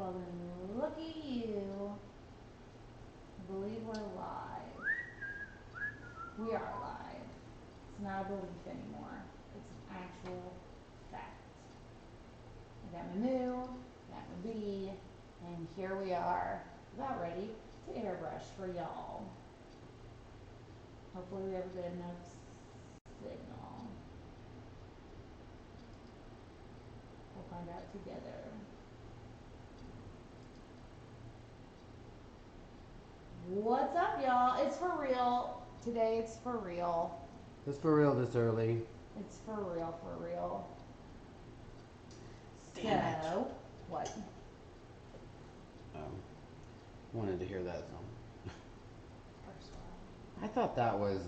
Well then, looky you. I believe we're live. We are live. It's not a belief anymore. It's an actual fact. I got my moo, got my bee, and here we are, about ready to airbrush for y'all. Hopefully we have a good enough signal. We'll find out together. What's up, y'all? It's for real. Today it's for real. It's for real this early. It's for real, for real. Damn so, it. What? Wanted to hear that song. I thought that was,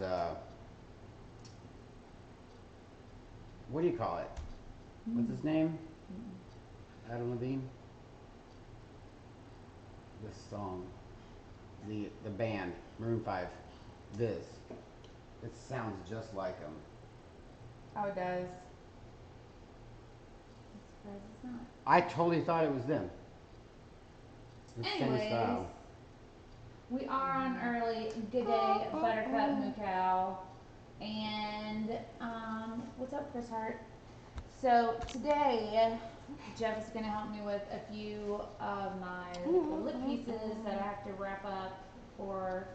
what do you call it? What's his name? Adam Levine? This song. The band, Maroon 5, Viz. It sounds just like him. Oh, it does. I'm surprised it's not. I totally thought it was them. The same Anyways, style. we are on early. Good day, Buttercup, Moo Cow. And, what's up, Chris Hart? So, today, Jeff is going to help me with a few of my lip pieces that I have to wrap up for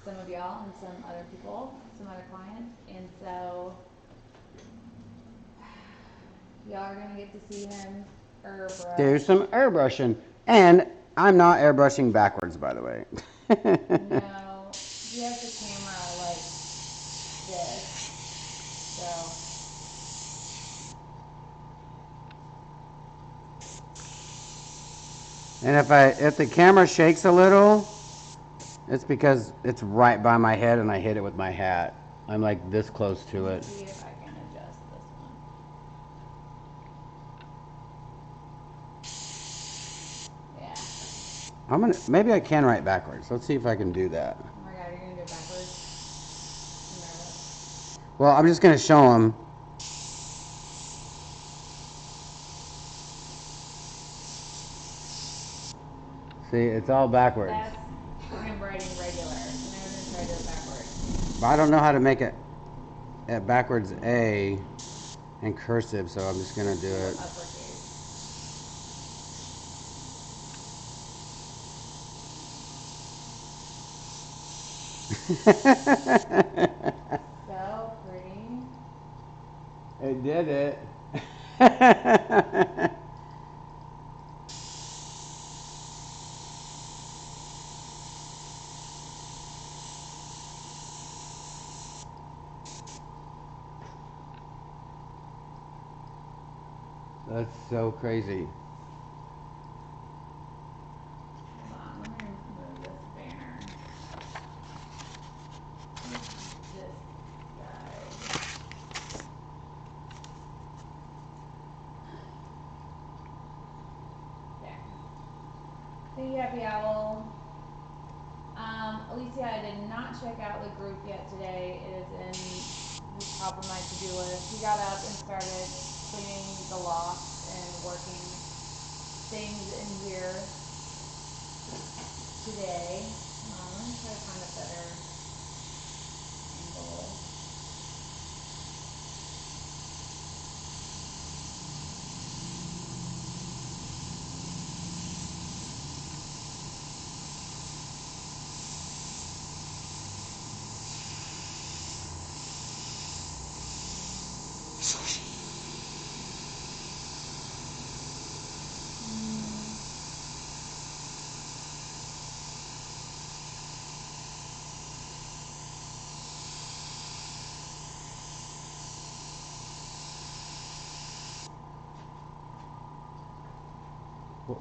some of y'all and some other people, some other clients. And so, y'all are going to get to see him airbrush. There's some airbrushing. And I'm not airbrushing backwards, by the way. No, he has the camera like this. So. And if the camera shakes a little, it's because it's right by my head and I hit it with my hat. I'm like this close to it. Let's see if I can adjust this one. Yeah. Maybe I can write backwards. Let's see if I can do that. Oh my god, you're gonna do it backwards? Well, I'm just gonna show them. See, it's all backwards. That's him writing regular. So now we're gonna try to do it backwards. But I don't know how to make it at backwards A and cursive, so I'm just gonna do it. Uppercase. So pretty. It did it. That's so crazy. Hold on, let me remove this banner. This guy. There. Thank you, Happy Owl. Alicia, I did not check out the group yet today. It is in the top of my to-do list. We got up and started cleaning the loft and working things in here today. Let me try to find a better angle.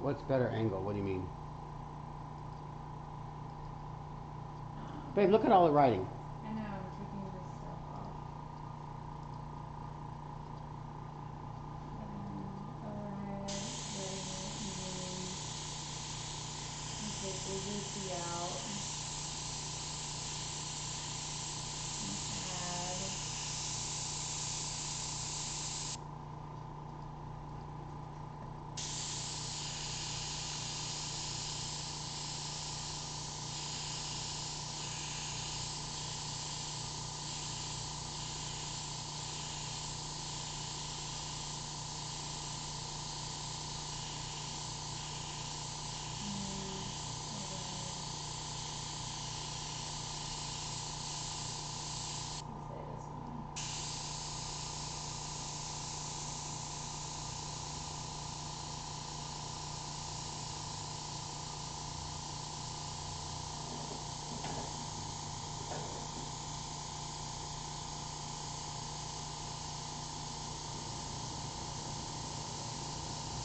What's better angle? What do you mean? Babe, look at all the writing. I know, I'm taking this stuff off. Overhead, take the UC out. Add.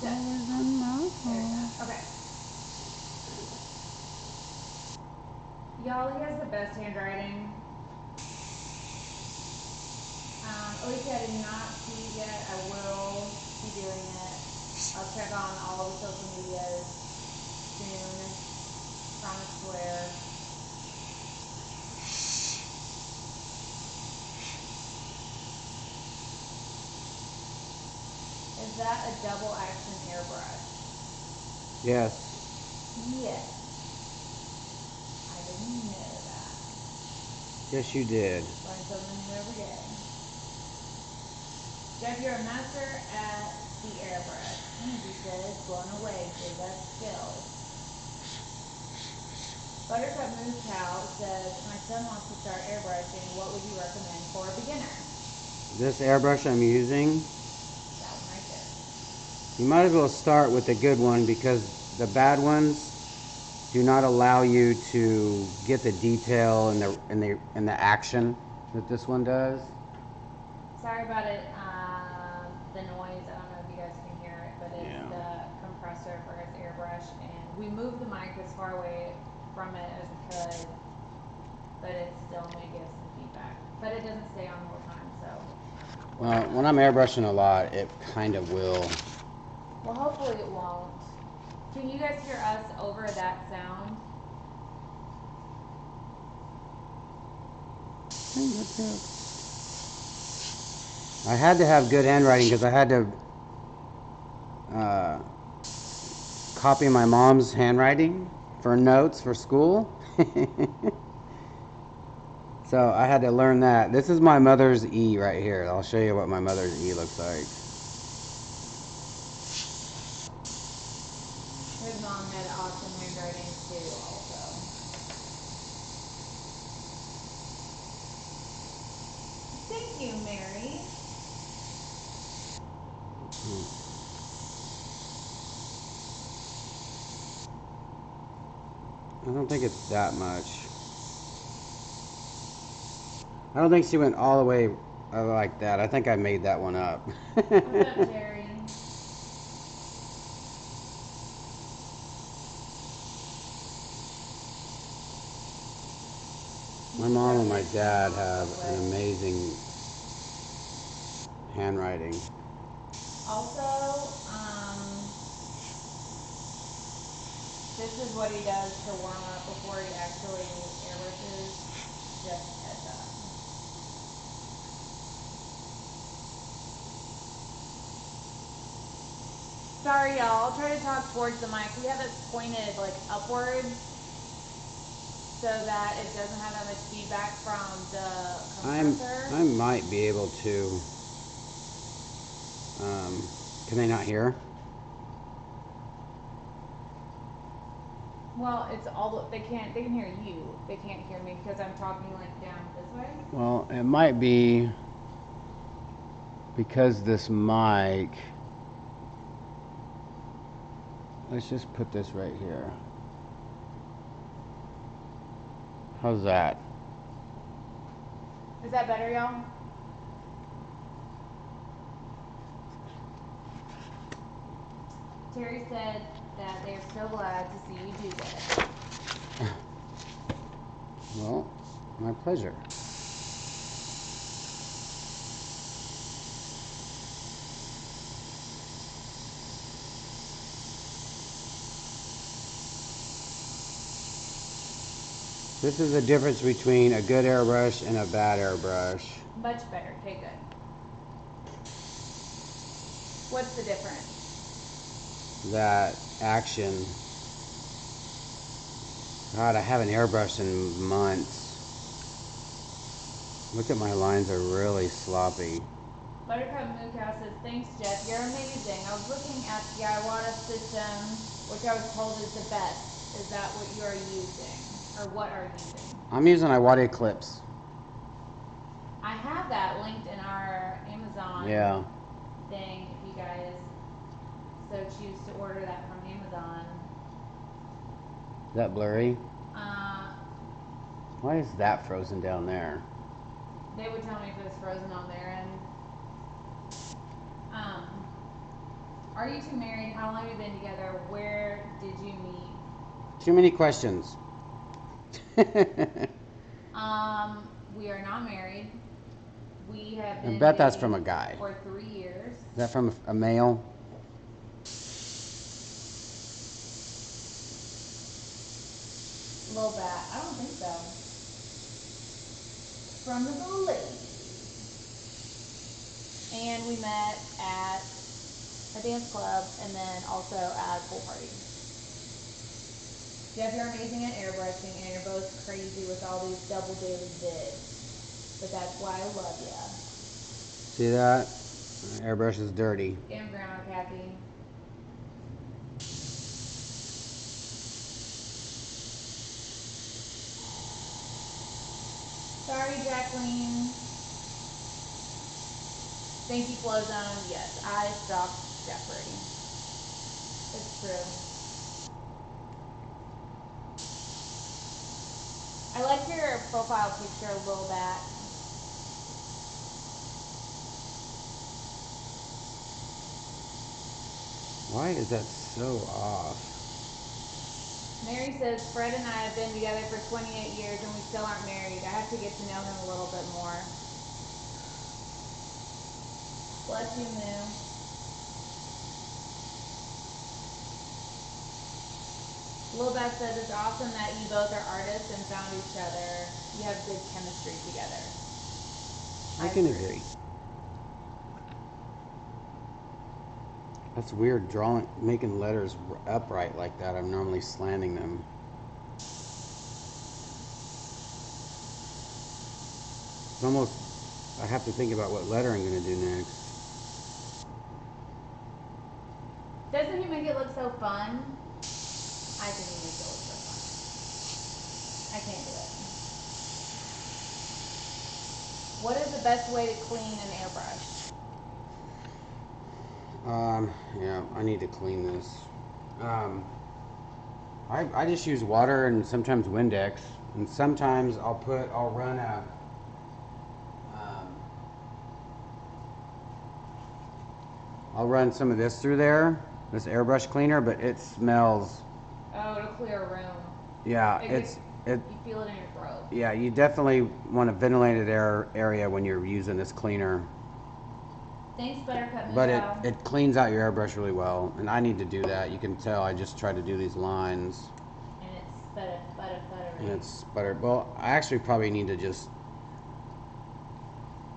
There's a mouth. There's that. Okay. Y'all, he has the best handwriting. Alicia, I did not see it yet. I will be doing it. I'll check on all the social medias soon. Promise swear. Is that a double action airbrush? Yes. Yes. I didn't know that. Yes, you did. Learn something new every day. Jeff, you're a master at the airbrush. Angie says, blown away, say that's skill. Buttercup Moo Cow says, my son wants to start airbrushing. What would you recommend for a beginner? This airbrush I'm using, That one right there. you might as well start with the good one because the bad ones do not allow you to get the detail and the action that this one does. Sorry about it. The noise. I don't know if you guys can hear it, but it's the compressor for his airbrush, and we moved the mic as far away from it as we could, but it still may give some feedback. But it doesn't stay on the whole time, so. Well, when I'm airbrushing a lot, it kind of will. Well, hopefully it won't. Can you guys hear us over that sound? I had to have good handwriting because I had to copy my mom's handwriting for notes for school. So I had to learn that. This is my mother's E right here. I'll show you what my mother's E looks like. His mom had awesome handwriting too, also. Thank you, Mary. I don't think it's that much. I don't think she went all the way like that. I think I made that one up. What's up, Jerry? My mom and my dad have an amazing handwriting. Also, this is what he does to warm up before he actually airbrushes. Just heads up. Sorry, y'all. I'll try to talk towards the mic. We have it pointed like upwards so that it doesn't have that much feedback from the compressor. I might be able to. Can they not hear? Well, it's all they can hear you. They can't hear me because I'm talking like down this way. Well, it might be because this mic. Let's just put this right here. How's that? Is that better, y'all? Terry said that they're so glad to see you do this. Well, my pleasure. This is the difference between a good airbrush and a bad airbrush. Much better. Okay, good. What's the difference? That action. God, I haven't airbrushed in months. Look at my lines are really sloppy. Buttercup Moo Cow says, thanks, Jeff. You're amazing. I was looking at the Iwata system, which I was told is the best. Is that what you are using? Or what are you using? I'm using Iwata clips. I have that linked in our Amazon thing if you guys so choose to order that from Amazon. Is that blurry? Why is that frozen down there? They would tell me if it was frozen on their end. Are you two married? How long have you been together? Where did you meet? Too many questions. We are not married. We have I been bet that's dating from a guy. for 3 years. Is that from a male? Little bat. I don't think so. From the lady. And we met at a dance club and then also at a pool party. Jeff, you're amazing at airbrushing and you're both crazy with all these double daily vids. But that's why I love ya. See that? Airbrush is dirty. Damn Grandma Kathy. Sorry, Jacqueline. Thank you, Flow Zone. Yes, I stalked Jeffrey. It's true. I like your profile picture a little bit. Why is that so off? Mary says, Fred and I have been together for 28 years and we still aren't married. I have to get to know him a little bit more. Bless you, Moo. Lil Beth says, it's awesome that you both are artists and found each other. You have good chemistry together. I can agree. That's weird, making letters upright like that. I'm normally slanting them. It's almost, I have to think about what letter I'm going to do next. Doesn't he make it look so fun? I think he makes it look so fun. I can't do it. What is the best way to clean an airbrush? Yeah, I need to clean this. I just use water and sometimes Windex, and sometimes I'll run I'll run some of this through there, this airbrush cleaner, but it smells. Oh, to clear a room. Yeah, You feel it in your throat. Yeah, you definitely want a ventilated area when you're using this cleaner. Thanks, Buttercup. But it cleans out your airbrush really well, and I need to do that. You can tell I just tried to do these lines. And it's butter. And it's butter. Well, I actually probably need to just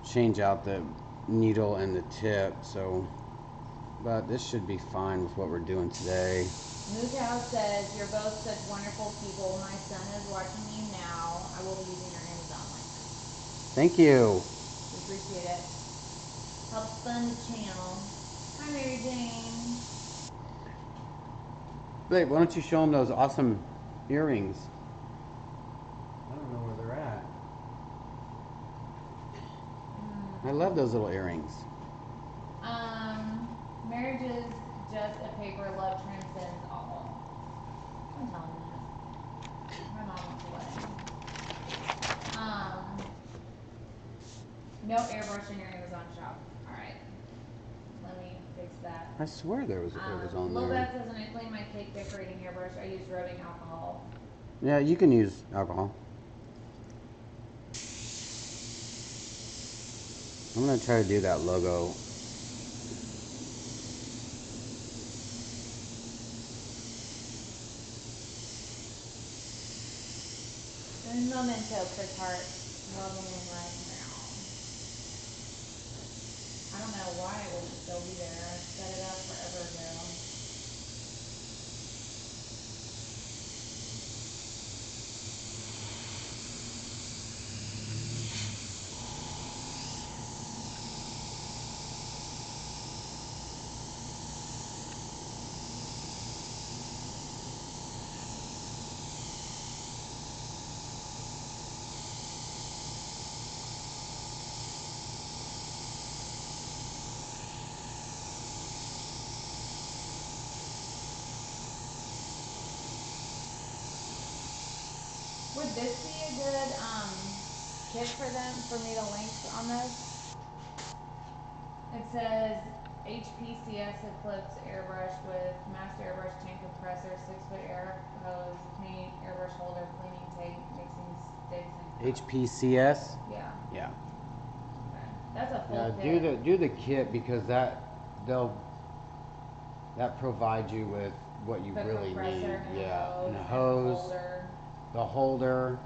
change out the needle and the tip. But this should be fine with what we're doing today. Mookow says, you're both such wonderful people. My son is watching you now. I will be using your Amazon link. Thank you. We appreciate it. Helps fund the channel. Hi, Mary Jane. Babe, why don't you show them those awesome earrings? I don't know where they're at. I love those little earrings. Marriage is just a paper. Love transcends all. I'm telling you that. My mom wants a wedding. No airbrush in your Amazon shop. Alright. Let me fix that. I swear it was on Lil there. Beth says, when I clean my cake decorating airbrush, I use rubbing alcohol. Yeah, you can use alcohol. I'm going to try to do that logo. There's Memento, Chris Hart. Loving him right now. I don't know why it wouldn't still be there. I set it up forever ago. Would this be a good kit for them, for me to link on this? It says HPCS Eclipse airbrush with master airbrush tank compressor, 6-foot air hose, paint, airbrush holder, cleaning tank, mixing sticks and cups. HPCS? Yeah. Yeah. Okay. That's a full Yeah, kit. do the kit because that provides you with what you The really need. compressor and Yeah, hose, and a hose, holder. the holder,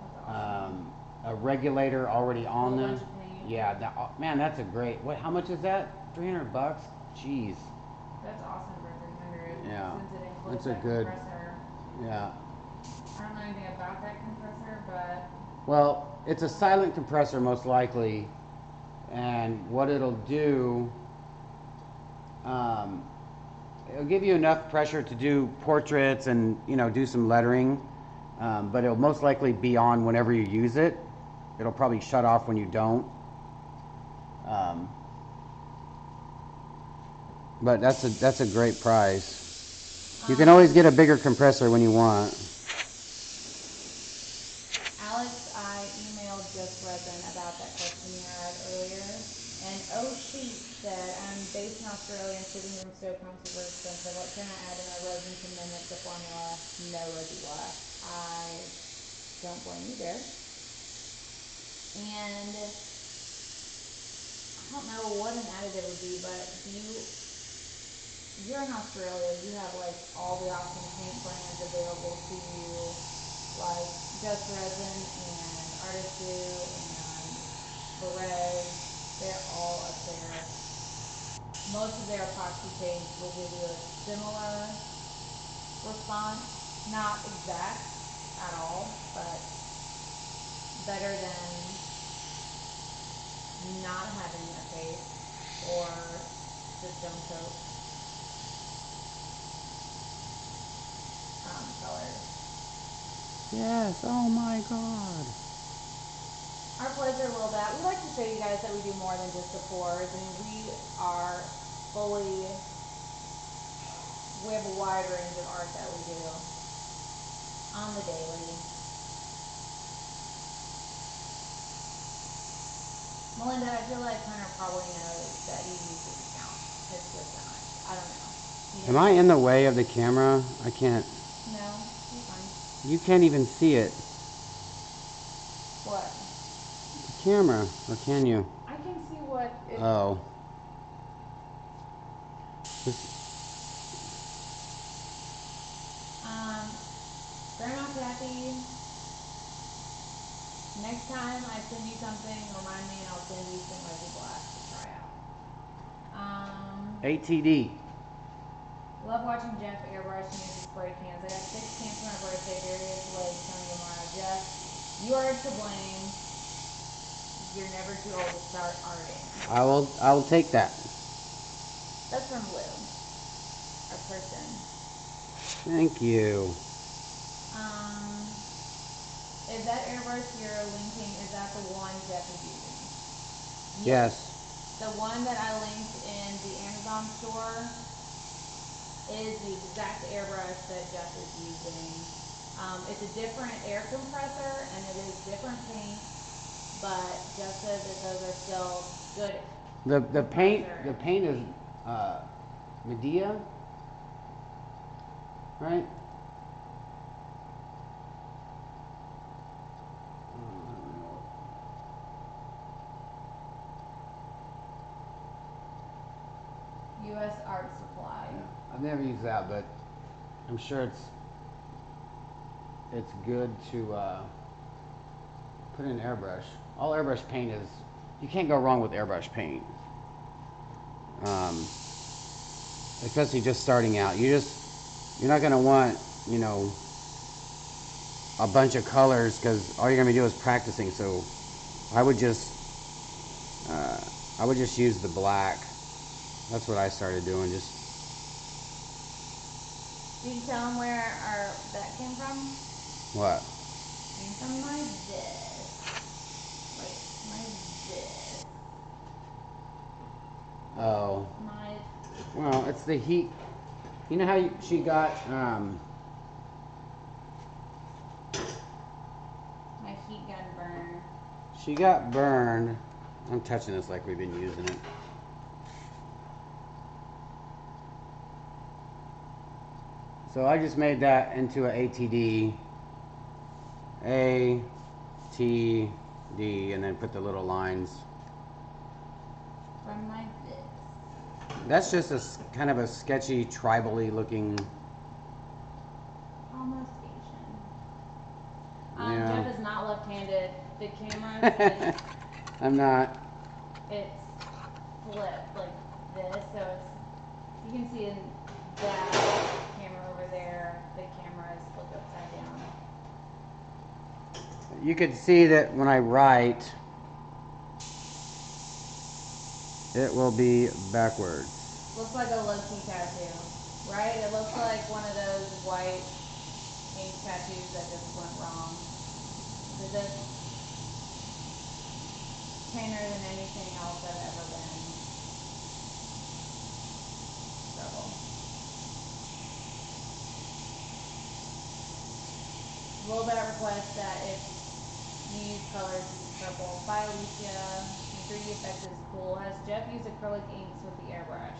That's awesome. a regulator already on Whole there. bunch of paint. Yeah, man, that's a great. What? How much is that? $300. Jeez. That's awesome for 300. Yeah, Since it includes that's a that good. compressor. Yeah. I don't know anything about that compressor, but Well, it's a silent compressor most likely, and what it'll do, um, it'll give you enough pressure to do portraits and do some lettering, but it'll most likely be on whenever you use it. It'll probably shut off when you don't. But that's a great price. You can always get a bigger compressor when you want. Alex, I emailed Just Resin about that question you had earlier, and oh shoot, said I'm based in Australia and shipping from Stockholm super expensive. What can I add to my resin to mimic the formula? No residua. I don't blame you there. And I don't know what an additive would be, but you're in Australia, you have like all the awesome paint brands available to you, like Just Resin and Artistu and Perez. They're all up there. Most of their epoxy paints will give you a similar response, not exact at all, but better than not having a paste or just don't coat colors. Yes. Oh my God. Our pleasure, a little bit. We like to show you guys that we do more than just the pours. I mean, are fully, we have a wide range of art that we do on the daily. Melinda, I feel like Hunter probably knows that you use the discount. It's just that much. I don't know. Am I in the way of the camera? I can't. No, you're fine. You can't even see it. What? The camera, or can you? I can see what it. Oh. Grandma Kathy, next time I send you something, remind me and I'll send you some Resi Blast to try out. ATD. Love watching Jeff airbrush and use the spray cans. I got 6 cans for my birthday. Darius Lake coming tomorrow. Jeff, you are to blame. You're never too old to start arting. I will take that. That's from Blue. A person. Thank you. Is that airbrush you're linking, is that the one Jeff is using? Yes. The one that I linked in the Amazon store is the exact airbrush that Jeff is using. It's a different air compressor and it is different paint, but Jeff says that those are still good. The paint is Medea, right? U.S. Art Supply. Yeah. I've never used that, but I'm sure it's good to put in airbrush. All airbrush paint is, you can't go wrong with airbrush paint. Especially just starting out. You're not gonna want, a bunch of colors because all you're gonna be doing is practicing. So I would just use the black. That's what I started doing. Just. Did you tell him where that came from? What? Came from my this. Wait, my this. Oh. My. Well, it's the heat. You know how she got My heat gun burner. She got burned. I'm touching this like we've been using it. So I just made that into a ATD, A, T, D, and then put the little lines. From like this. That's just a kind of a sketchy, tribal-y looking. Almost Asian. Yeah. Jeff is not left-handed. The camera, I'm not. it's flipped like this, so it's, you can see in that camera over there, the camera is flipped upside down. You could see that when I write, it will be backwards. Looks like a low-key tattoo, right? It looks like one of those white ink tattoos that just went wrong. Is it tanner than anything else I've ever been? So, Robot requests that if you use colors, use purple. By Alicia, 3D effects is cool. Has Jeff used acrylic inks with the airbrush?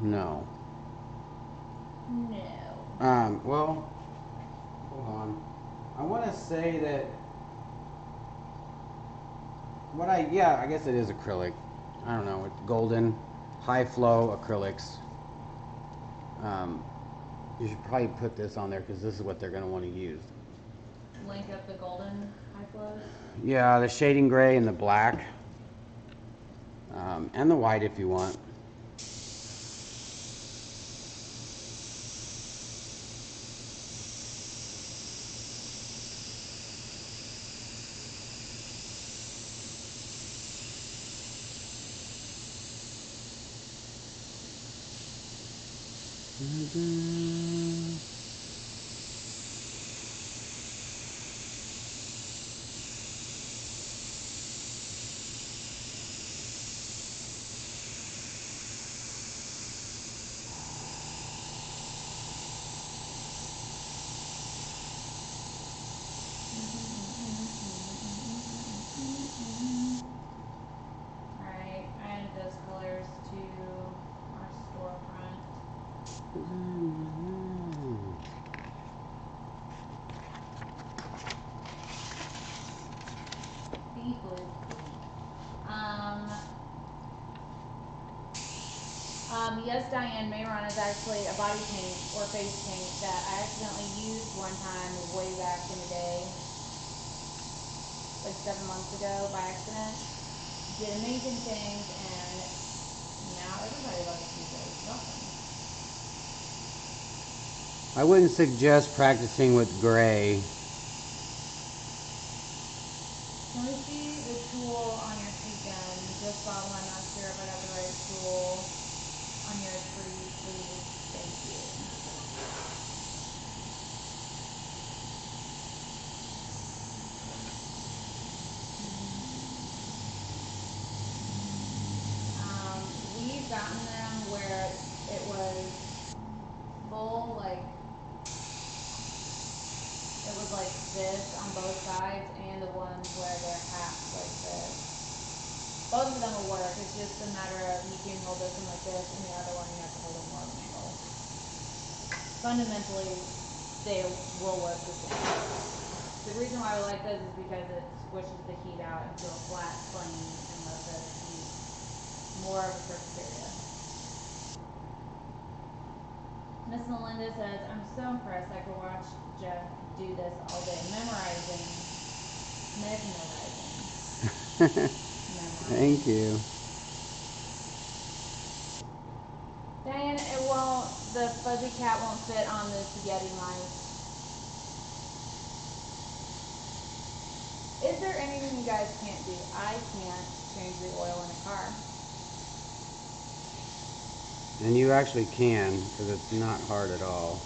No. No. Well, hold on. I want to say that I guess it is acrylic. I don't know, it's golden, high flow acrylics. You should probably put this on there because this is what they're going to want to use. Link up the golden high flows. Yeah, the shading gray and the black, and the white if you want. Alright, I added those colors to our storefront. Beef was yes, Diane, Mayron is actually a body paint or face paint that I accidentally used one time way back in the day, like 7 months ago by accident. Did amazing things, and now everybody likes to use it. It's awesome. I wouldn't suggest practicing with gray. Can we see the tool on your tree gun? Just bought one, not sure if I got the right tool on your tree, please. Thank you. We've gotten them where it was full, like, it was like this on both sides, and the ones where they're half like this. Both of them will work. It's just a matter of you can hold this one like this, and the other one you have to hold it more of an angle. Fundamentally, they will work the same. The reason why I like this is because it squishes the heat out into a flat plane and lets us use more of a surface area. Miss Melinda says, I'm so impressed. I could watch Jeff do this all day. Memorizing. Thank you. Diane, it won't, the fuzzy cat won't fit on the spaghetti mice. Is there anything you guys can't do? I can't change the oil in a car. And you actually can, because it's not hard at all.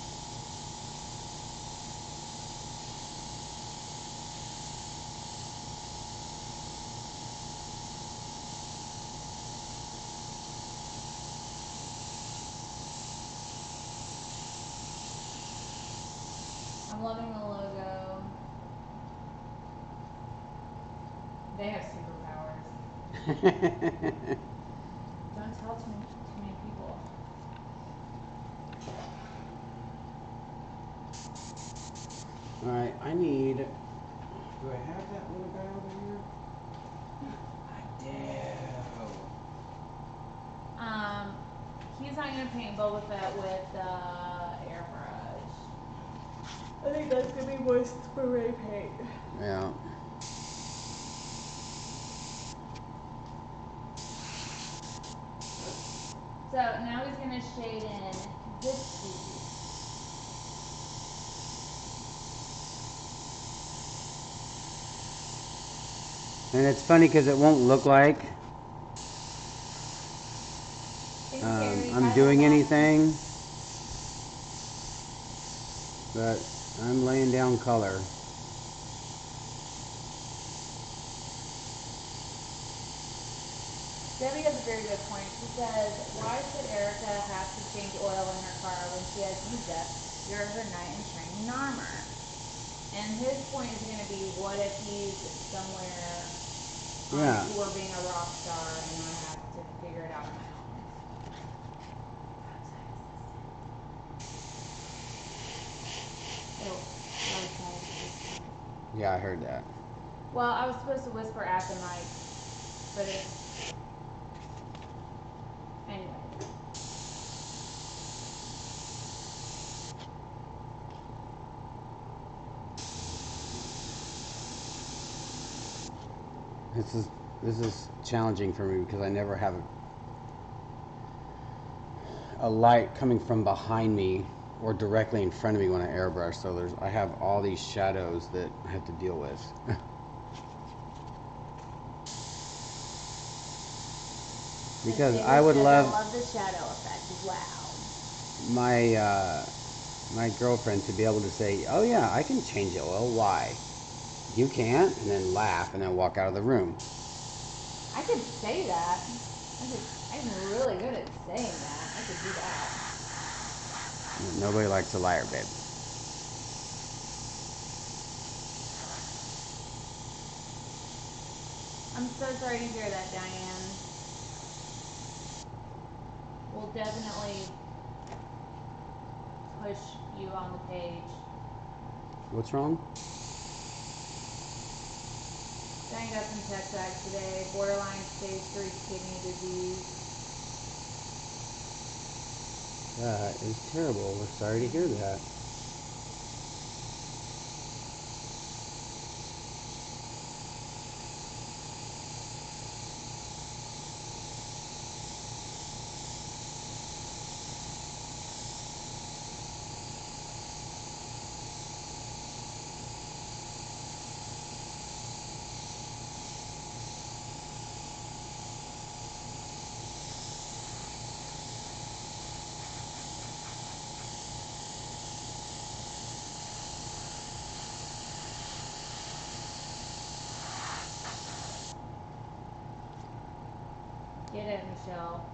I'm loving the logo. They have superpowers. Don't tell too many people. Alright, I need... Do I have that little guy over here? I do. He's not gonna paint Boba Fett with airbrush. I think that's gonna be more spray paint. Yeah. So now he's gonna shade in this piece. And it's funny because it won't look like I'm doing anything, but I'm laying down color. Debbie has a very good point. She says, why should Erica have to change oil in her car when she has used up your her knight in shining armor? And his point is going to be, what if he's somewhere on tour being a rock star and I have to figure it out on my own? Yeah, I heard that. Well, I was supposed to whisper at the mic, but it's... Anyway. This is challenging for me because I never have a light coming from behind me or directly in front of me when I airbrush. So I have all these shadows that I have to deal with. Because I would love the shadow effect as well. My girlfriend to be able to say, "Oh yeah, I can change the oil. Why? You can't," and then laugh and then walk out of the room. I could say that. I'm really good at saying that. I could do that. Nobody likes a liar, babe. I'm so sorry to hear that, Diane. We'll definitely push you on the page. What's wrong? Diane got some text back today. Borderline stage 3 kidney disease. That is terrible. We're sorry to hear that. Get it, Michelle.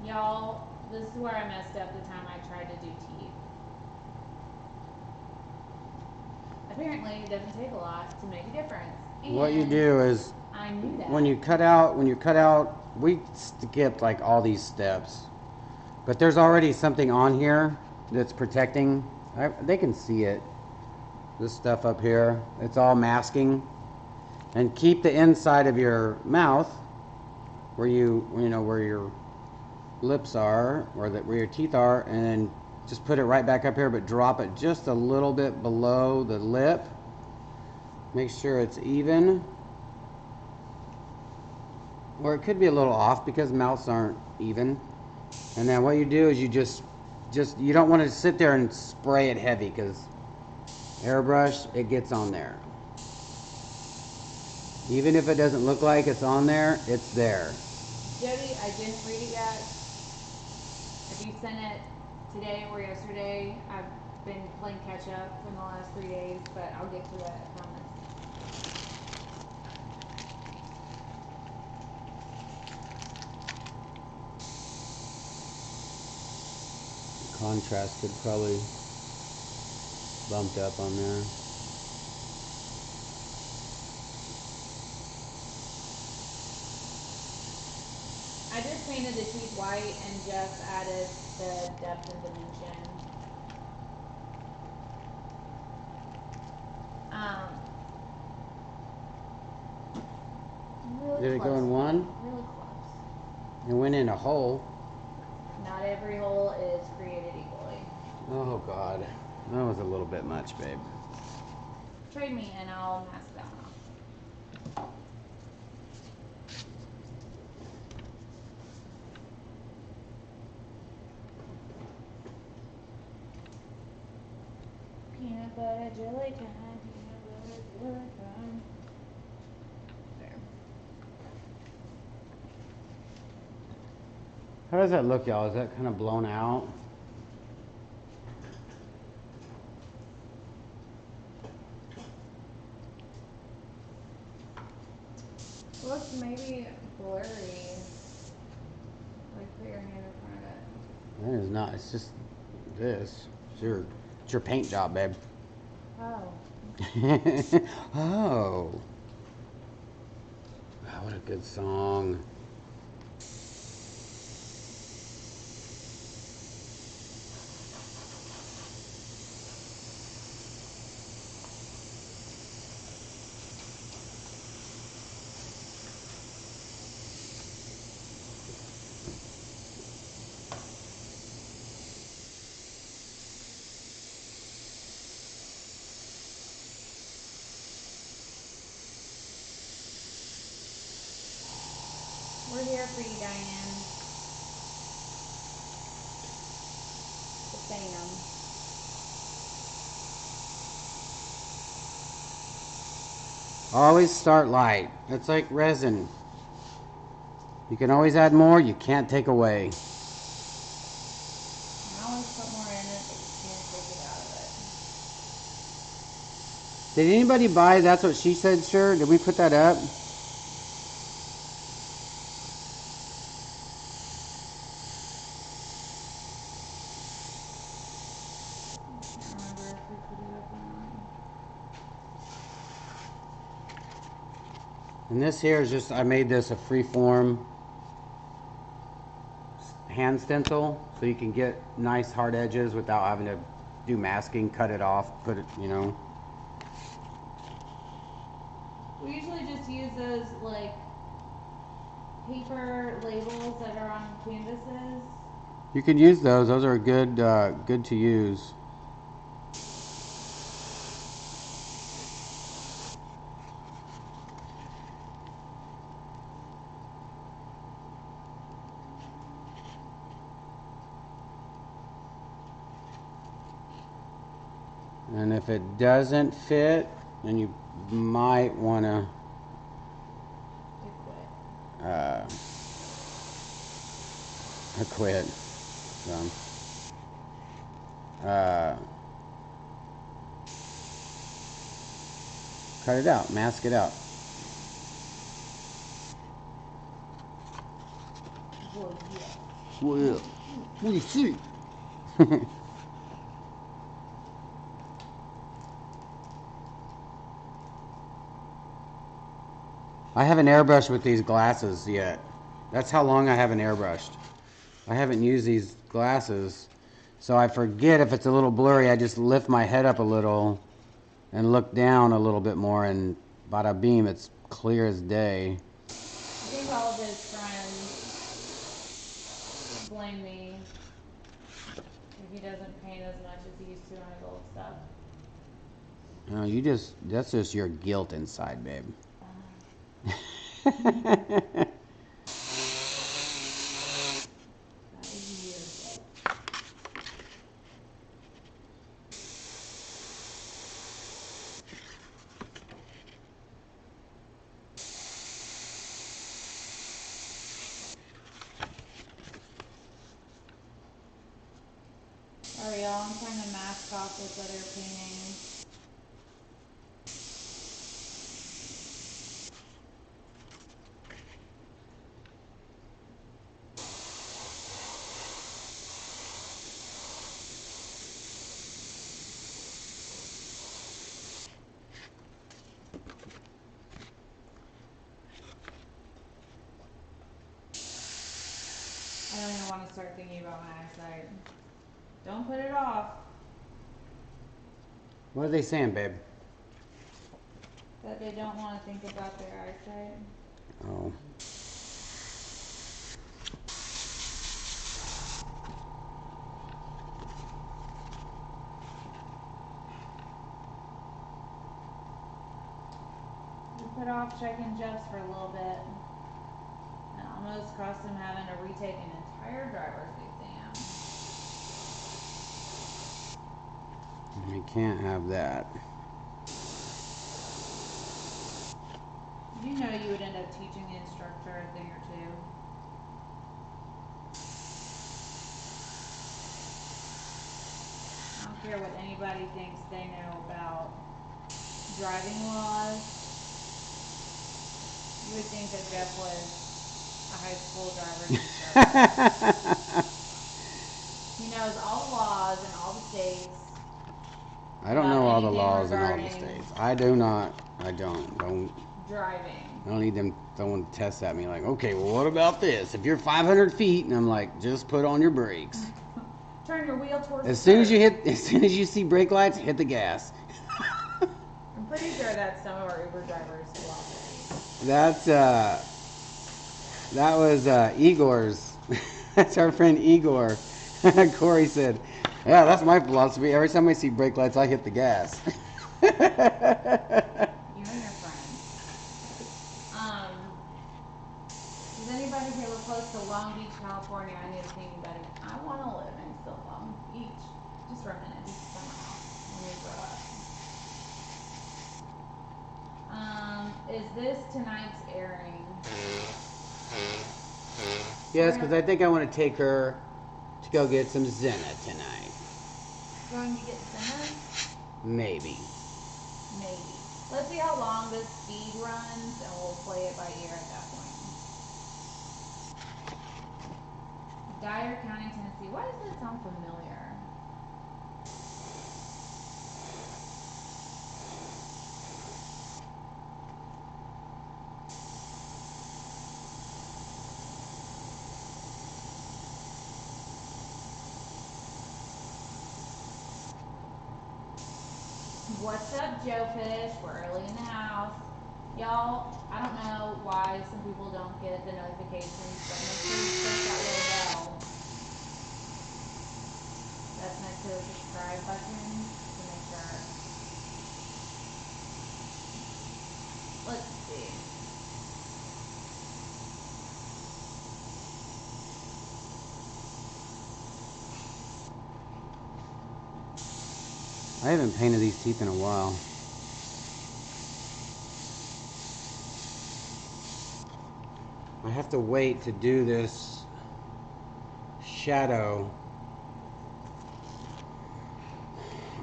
Y'all, this is where I messed up the time I tried to do teeth. Apparently, it doesn't take a lot to make a difference. And what you do is, I knew that. when you cut out, we skipped like all these steps. But there's already something on here that's protecting. They can see it. This stuff up here, it's all masking. And keep the inside of your mouth where where your lips are, where your teeth are, and then just put it right back up here, but drop it just a little bit below the lip. Make sure it's even. Or it could be a little off because mouths aren't even. And then what you do is you just you don't want to sit there and spray it heavy because airbrush, it gets on there. Even if it doesn't look like it's on there, it's there. Jody, I didn't read it yet. If you sent it today or yesterday, I've been playing catch up from the last 3 days, but I'll get to it, I promise. Contrast could probably bumped up on there. I did just painted the teeth white and just added the depth and dimension. Really Did it go close. in one? Really close. It went in a hole. Not every hole is created equally. Oh God, that was a little bit much, babe. Trade me and I'll mask that one off. Peanut butter jelly time, peanut butter jelly time. There. How does that look, y'all? Is that kind of blown out? Looks maybe blurry. Like put your hand in front of it. That is not. It's just this. It's your paint job, babe. Oh. Oh. Wow, what a good song. We're here for you, Diane. Just saying. Always start light. It's like resin. You can always add more, you can't take away. I always put more in it, but you can't take it out of it. Did anybody buy That's What She Said shirt? Did we put that up? I can't remember if we put it up or not. And this here is just, I made this a free-form hand stencil so you can get nice hard edges without having to do masking, cut it off, put it, you know. We usually just use those like paper labels that are on canvases. You can use those. Those are good, good to use. And if it doesn't fit, then you might want to quit. So, cut it out, mask it out. Well, yeah. Well, what do you see? I haven't airbrushed with these glasses yet. That's how long I haven't airbrushed. I haven't used these glasses, so I forget if it's a little blurry. I just lift my head up a little and look down a little bit more, and bada beam, it's clear as day. I think all of his friends blame me if he doesn't paint as much as he used to on his old stuff. No, that's just your guilt inside, babe. Alright, y'all, I'm trying to mask off this other painting. want to start thinking about my eyesight. Don't put it off. What are they saying, babe? That they don't want to think about their eyesight. Oh. We put off checking Jeff's for a little bit. And almost cost him having to retake an entire driver's exam. We can't have that. You know you would end up teaching the instructor a thing or two. I don't care what anybody thinks they know about driving laws. You would think that Jeff was a high school driver's instructor. He knows all the laws in all the states. I don't know all the anything laws in all the regarding states. I do not. I don't. driving. I don't need them throwing tests at me like, okay, well, what about this? If you're 500 feet, and I'm like, just put on your brakes. Turn your wheel towards As the soon as you curb. as soon as you see brake lights, hit the gas. I'm pretty sure that's some of our Uber drivers' philosophy. That was Igor's. That's our friend Igor. Corey said, yeah, that's my philosophy. Every time I see brake lights, I hit the gas. You and your friends. Does anybody here live close to Long Beach, California? I need to see anybody. I want to live in still Long Beach. Just for a minute. Just to summer house when we grow up. Is this tonight's airing? Yes, because I think I want to take her to go get some Zenna tonight. Going to get dinner? Maybe. Maybe. Let's see how long this speed runs, and we'll play it by ear at that point. Dyer County, Tennessee. Why does that sound familiar? What's up, Joe Fish? We're early in the house. Y'all, I don't know why some people don't get the notifications, but make sure you click that little bell that's next to the subscribe button to make sure. Let's see. I haven't painted these teeth in a while. I have to wait to do this shadow.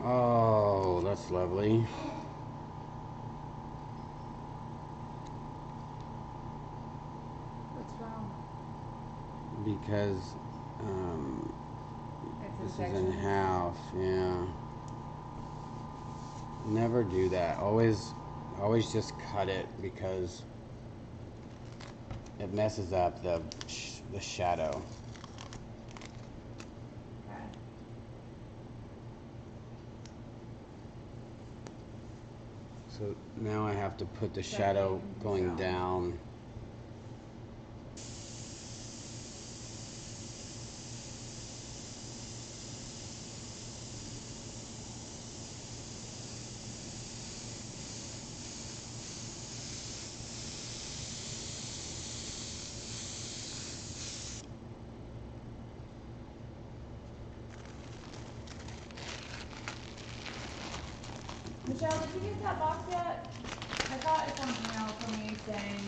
Oh, that's lovely. What's wrong? Because It's this is in half, yeah. Never do that. Always just cut it because it messes up the shadow. Okay. So now I have to put the shadow going down. Michelle, did you get that box yet? I got some email from you saying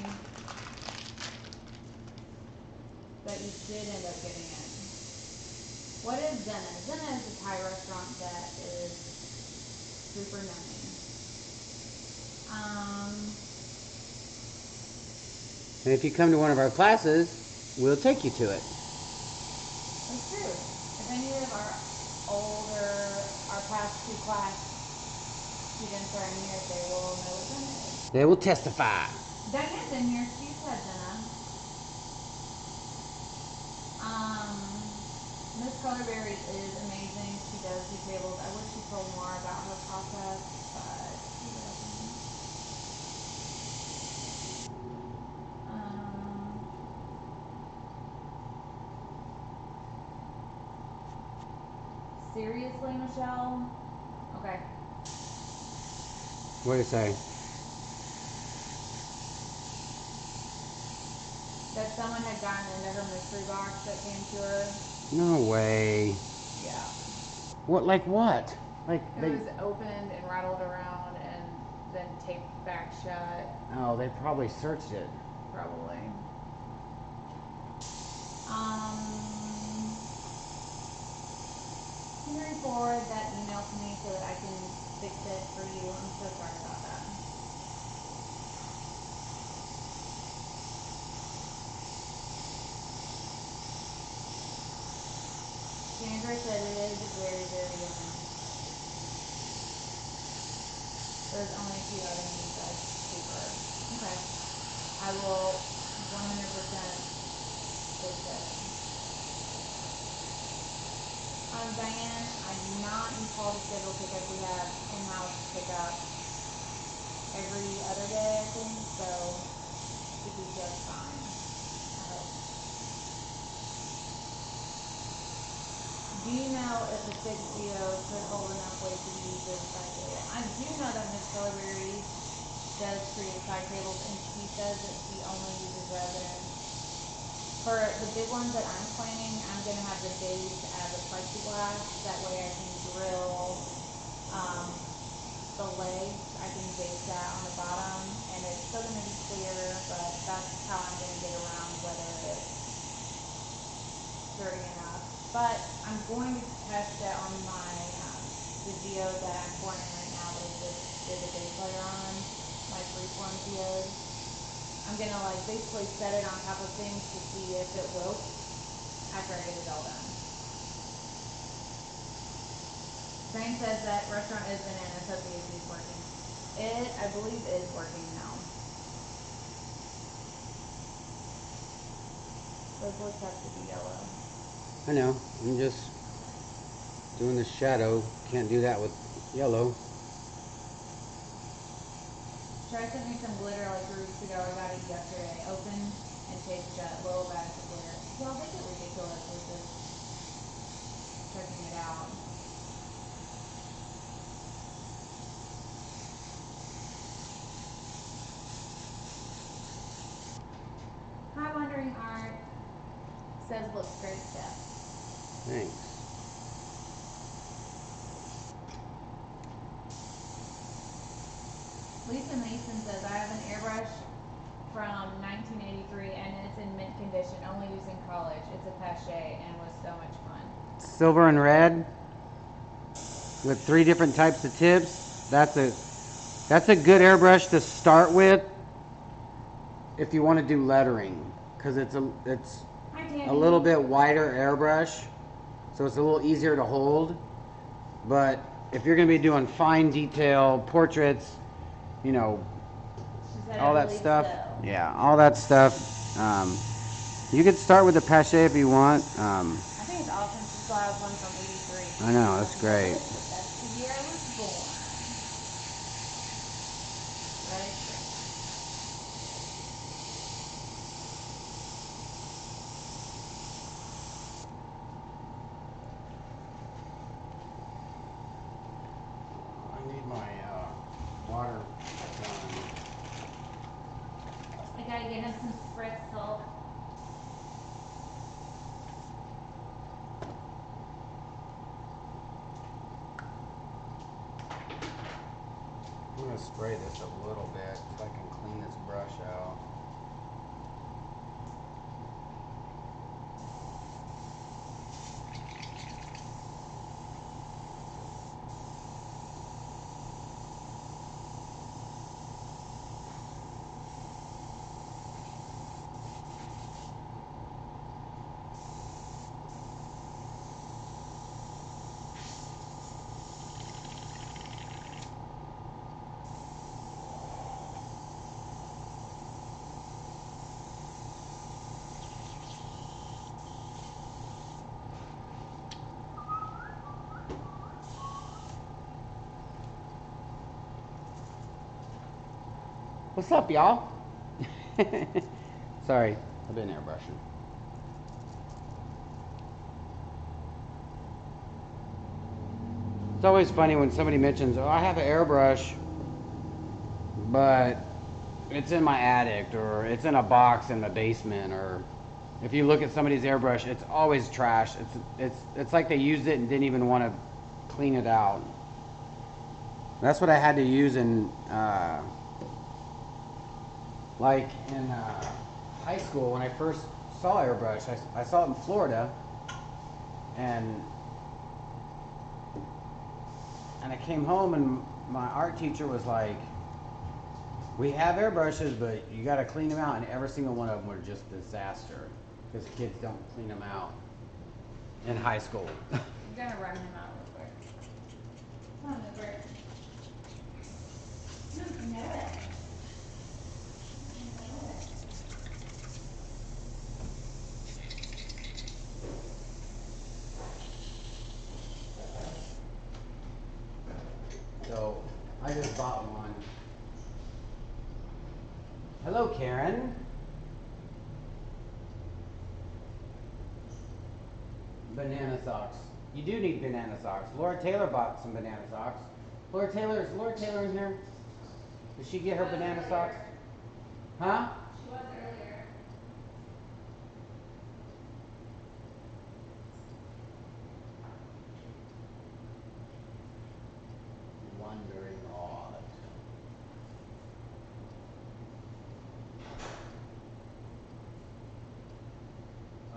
that you did end up getting it. What is Zenna? Zenna is a Thai restaurant that is super yummy. And if you come to one of our classes, we'll take you to it. That's true. If any of our past two class students are in here, they will know what Zenna is. They will testify. Diane's in here. She's had Zenna. Colorberry is amazing. She does do tables. I wish she told more about her process, but she doesn't. Seriously, Michelle? Okay. What do you say? That someone had gotten into her mystery box that came to her. No way. Yeah. What? Like what? Like It they? was opened and rattled around and then taped back shut. Oh, they probably searched it. Probably. Can you forward that email to me so that I can fix it for you? I'm so sorry about that. Sandra said it is very, very yummy. There's only a few other needs that's cheaper. Okay. I will 100% fix it. Diane, I do not need Paul to schedule pickup. We have in-house pickup every other day, I think, so should be just fine. I hope. Do you know if the Stix GEODE could hold enough weight to be used as a side table? I do know that Miss Colorberry does create side tables, and she says that she only uses resin. For the big ones that I'm planning, I'm going to have the base as a plexiglass. That way I can drill the legs. I can base that on the bottom, and it's still going to be clear, but that's how I'm going to get around whether it's sturdy enough. But I'm going to test it on my the geode that I'm pouring in right now that I just did the base layer on, my freeform geode. I'm gonna like basically set it on top of things to see if it wilts after I get it all done. Diane says that restaurant is bananas, hope the AC is working. It, I believe, is working now. Those lights have to be yellow. I know. I'm just doing the shadow. Can't do that with yellow. Shy sent me some glitter like 3 weeks ago. I got it yesterday. Open and taped shut. Little bags of glitter. Y'all, they get ridiculous with just checking it out. Hi, Wandering Art. Says looks great, Steph. Thanks. Lisa Mason says, I have an airbrush from 1983 and it's in mint condition, only used in college. It's a pache and was so much fun. Silver and red with 3 different types of tips. That's a good airbrush to start with if you want to do lettering, because it's a little bit wider airbrush, so it's a little easier to hold. But if you're going to be doing fine detail portraits, you know, all that stuff. So. Yeah, all that stuff. You could start with the pache if you want. I think it's awesome. She still has one from 83. I know, that's great. That's the year I was born. Right? I need my water. I gotta get him some spritz salt. I'm going to spray this a little bit so I can clean this brush out. What's up, y'all? Sorry, I've been airbrushing. It's always funny when somebody mentions, oh, I have an airbrush, but it's in my attic, or it's in a box in the basement, or if you look at somebody's airbrush, it's always trash. It's like they used it and didn't even want to clean it out. That's what I had to use in like in high school when I first saw airbrush. I saw it in Florida, and I came home and my art teacher was like, we have airbrushes, but you got to clean them out. And every single one of them were just disaster because kids don't clean them out in high school. I'm gonna run him out real quick. Come on, Uber. No, no. So I just bought one. Hello, Karen. Banana socks. You do need banana socks. Laura Taylor bought some banana socks. Is Laura Taylor in here? Did she get her banana socks? Huh? She was earlier. Wondering odd.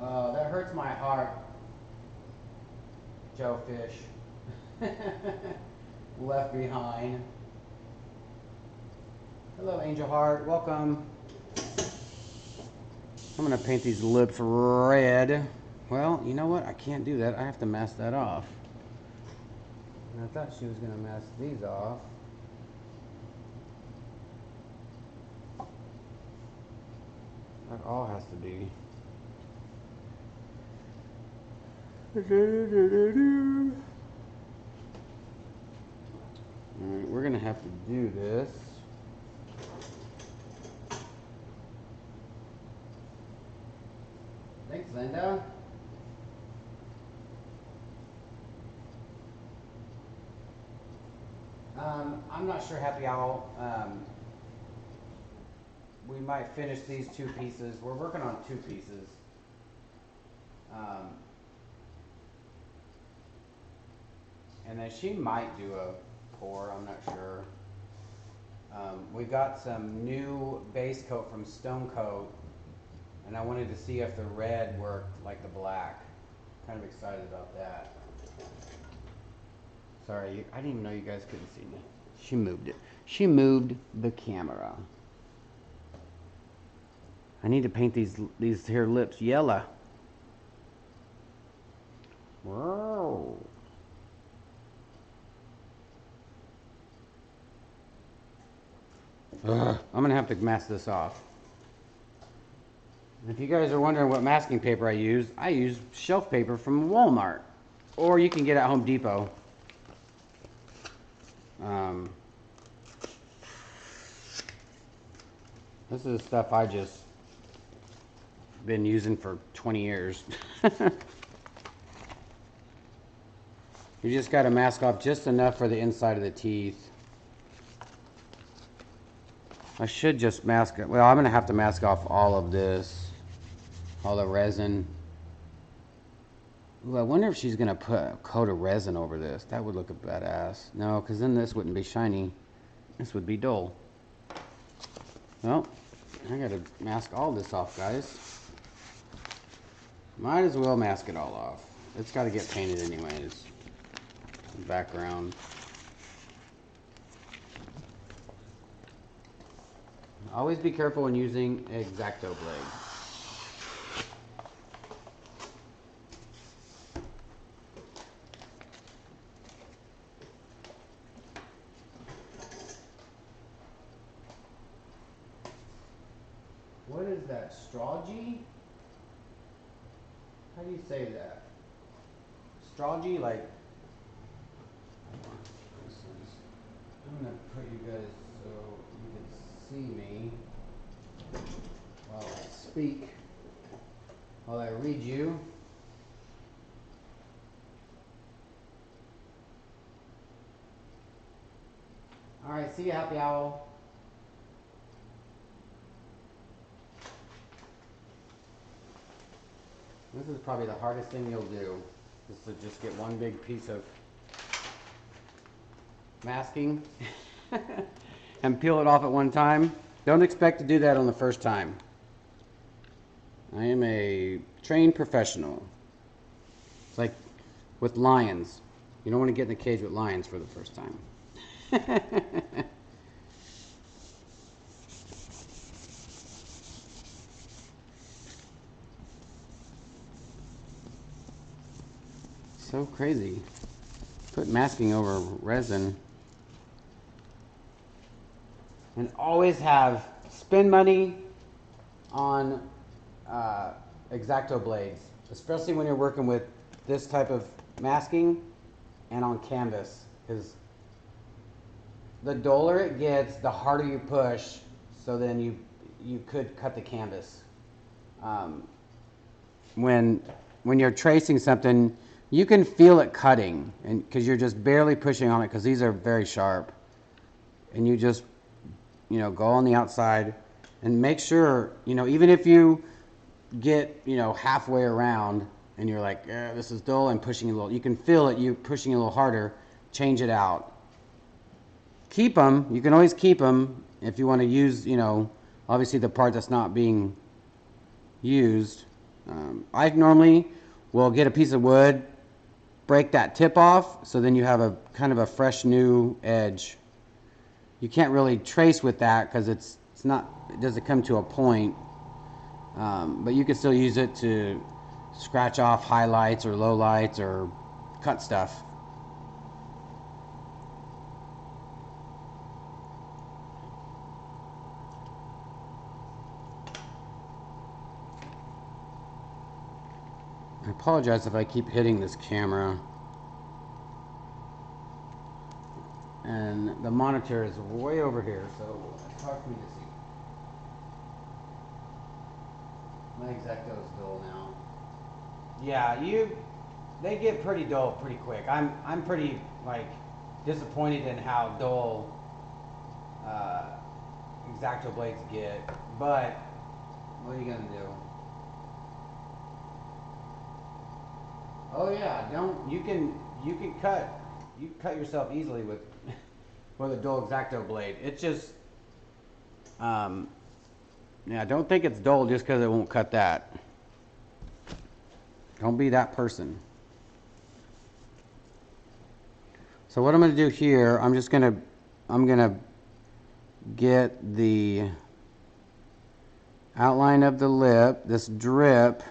Oh, that hurts my heart. Joe Fish. Left behind. Hello, Angel Heart. Welcome. I'm going to paint these lips red. Well, you know what? I can't do that. I have to mask that off. And I thought she was going to mask these off. That all has to be. Alright, we're going to have to do this. Thanks, Linda. I'm not sure, Happy Owl. We might finish these two pieces. We're working on two pieces. And then she might do a pour, I'm not sure. We got some new base coat from Stone Coat, and I wanted to see if the red worked like the black. Kind of excited about that. Sorry, I didn't even know you guys couldn't see me. She moved it. She moved the camera. I need to paint these here lips yellow. Whoa. Ugh, I'm gonna have to mask this off. If you guys are wondering what masking paper I use shelf paper from Walmart, or you can get at Home Depot. This is stuff I just been using for 20 years. You just got to mask off just enough for the inside of the teeth. I should just mask it. Well, I'm going to have to mask off all of this. All the resin. Ooh, I wonder if she's going to put a coat of resin over this. That would look a badass. No, because then this wouldn't be shiny. This would be dull. Well, I got to mask all this off, guys. Might as well mask it all off. It's got to get painted anyways. Background. Always be careful when using X-Acto blade. What is that? Strawgy? How do you say that? Strawgy, like. I'm gonna put you guys so you can see me while I speak, while I read you. All right, see you, Happy Owl. This is probably the hardest thing you'll do, is to just get one big piece of masking and peel it off at one time. Don't expect to do that on the first time. I am a trained professional. It's like with lions. You don't want to get in the cage with lions for the first time. So crazy. Put masking over resin. And always have spend money on X-Acto blades, especially when you're working with this type of masking and on canvas, because the duller it gets, the harder you push, so then you could cut the canvas. When you're tracing something, you can feel it cutting, and because you're just barely pushing on it, because these are very sharp, and you just go on the outside and make sure, even if you get halfway around and you're like, this is dull, and pushing a little, you can feel it, you pushing a little harder, change it out. Keep them. You can always keep them if you want to use, obviously the part that's not being used. I normally will get a piece of wood, break that tip off, so then you have a kind of a fresh new edge. You can't really trace with that because it doesn't come to a point, but you can still use it to scratch off highlights or lowlights or cut stuff. I apologize if I keep hitting this camera. And the monitor is way over here, so it's hard for me to see. My X-Acto is dull now. Yeah, they get pretty dull pretty quick. I'm pretty disappointed in how dull X-Acto blades get, but what are you gonna do? Oh yeah, you can cut yourself easily with a dull X-Acto blade. It's just don't think it's dull just because it won't cut that. Don't be that person. So what I'm going to do here, I'm going to get the outline of the lip, this drip,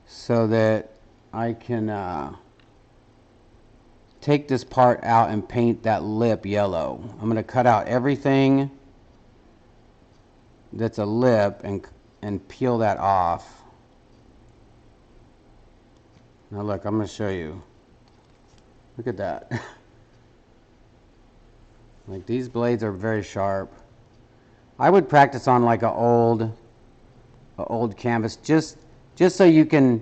so that I can take this part out and paint that lip yellow. I'm going to cut out everything that's a lip and peel that off. Now look, I'm going to show you. Look at that. Like, these blades are very sharp. I would practice on like a old canvas just so you can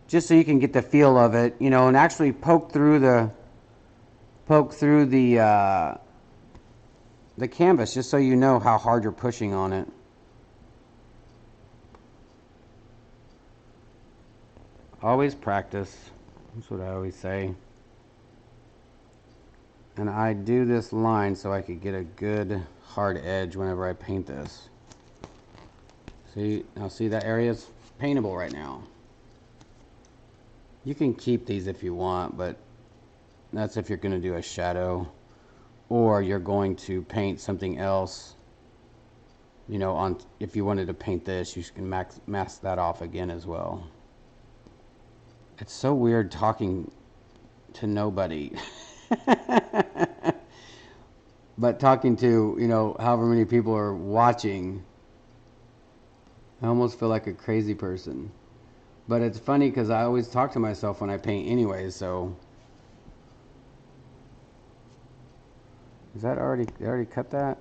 get the feel of it, and actually poke through the canvas, just so you know how hard you're pushing on it. Always practice. That's what I always say. And I do this line so I could get a good hard edge whenever I paint this. See that area's paintable right now. You can keep these if you want, but that's if you're going to do a shadow, or you're going to paint something else. If you wanted to paint this, you can mask that off again as well. It's so weird talking to nobody. But talking to, however many people are watching, I almost feel like a crazy person. But it's funny because I always talk to myself when I paint anyways, so. Is that they already cut that?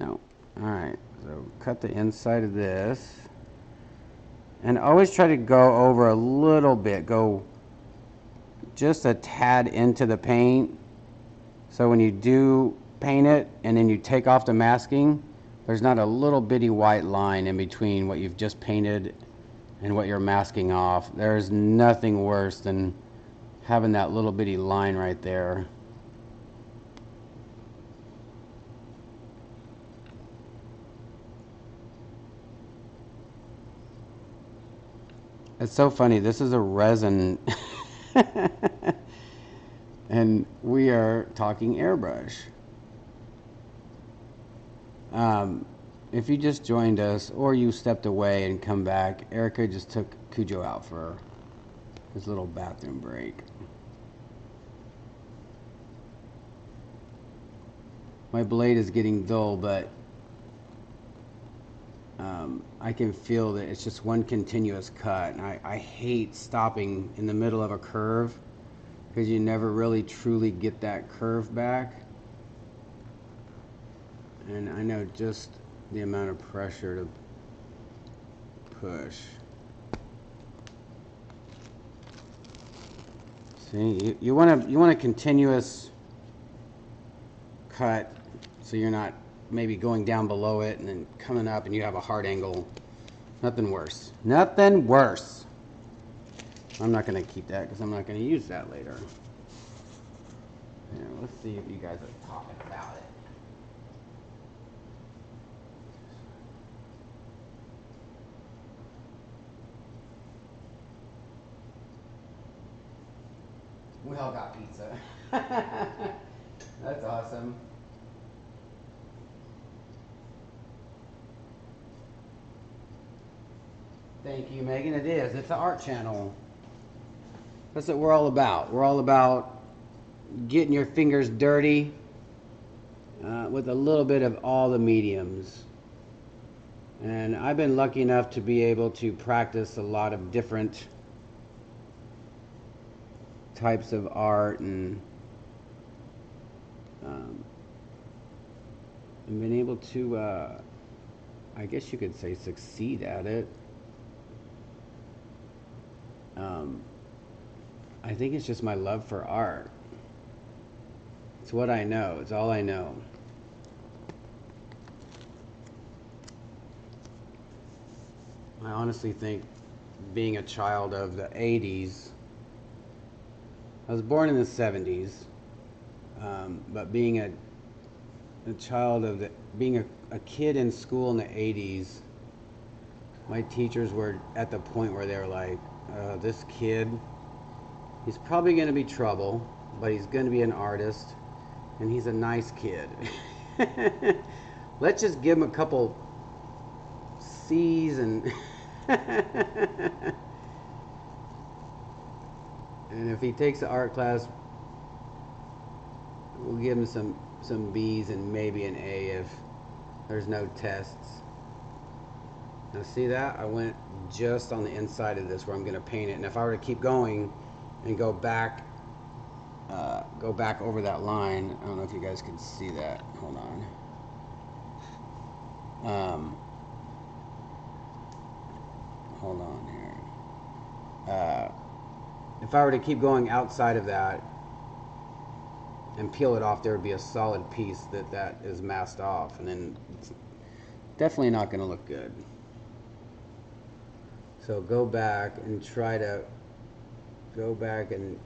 No. Alright, so cut the inside of this. And always try to go over a little bit. Go just a tad into the paint. So when you do paint it and then you take off the masking, there's not a little bitty white line in between what you've just painted and what you're masking off. There's nothing worse than having that little bitty line right there. It's so funny. This is a resin and we are talking airbrush. If you just joined us or you stepped away and come back, Erica just took Cujo out for his little bathroom break. My blade is getting dull, but I can feel that it's just one continuous cut. And I hate stopping in the middle of a curve because you never really truly get that curve back. And I know just the amount of pressure to push. See, you want a continuous cut so you're not maybe going down below it and then coming up and you have a hard angle. Nothing worse. Nothing worse. I'm not going to keep that because I'm not going to use that later. Yeah, let's see if you guys are talking about it. We all got pizza. That's awesome. Thank you, Megan. It is. It's an art channel. That's what we're all about. We're all about getting your fingers dirty with a little bit of all the mediums. And I've been lucky enough to be able to practice a lot of different types of art and been able to, I guess you could say, succeed at it. I think it's just my love for art. It's what I know. It's all I know. I honestly think being a child of the 80s, I was born in the 70s, but being a child of being a kid in school in the 80s, my teachers were at the point where they were like, this kid, he's probably going to be trouble, but he's going to be an artist, and he's a nice kid. Let's just give him a couple C's and and if he takes the art class, we'll give him some B's and maybe an A if there's no tests. Now see that? I went just on the inside of this where I'm going to paint it, and if I were to keep going and go back over that line, I don't know if you guys can see that. Hold on. Hold on here. If I were to keep going outside of that and peel it off, there would be a solid piece that is masked off, and then it's definitely not going to look good. So go back and try to go back and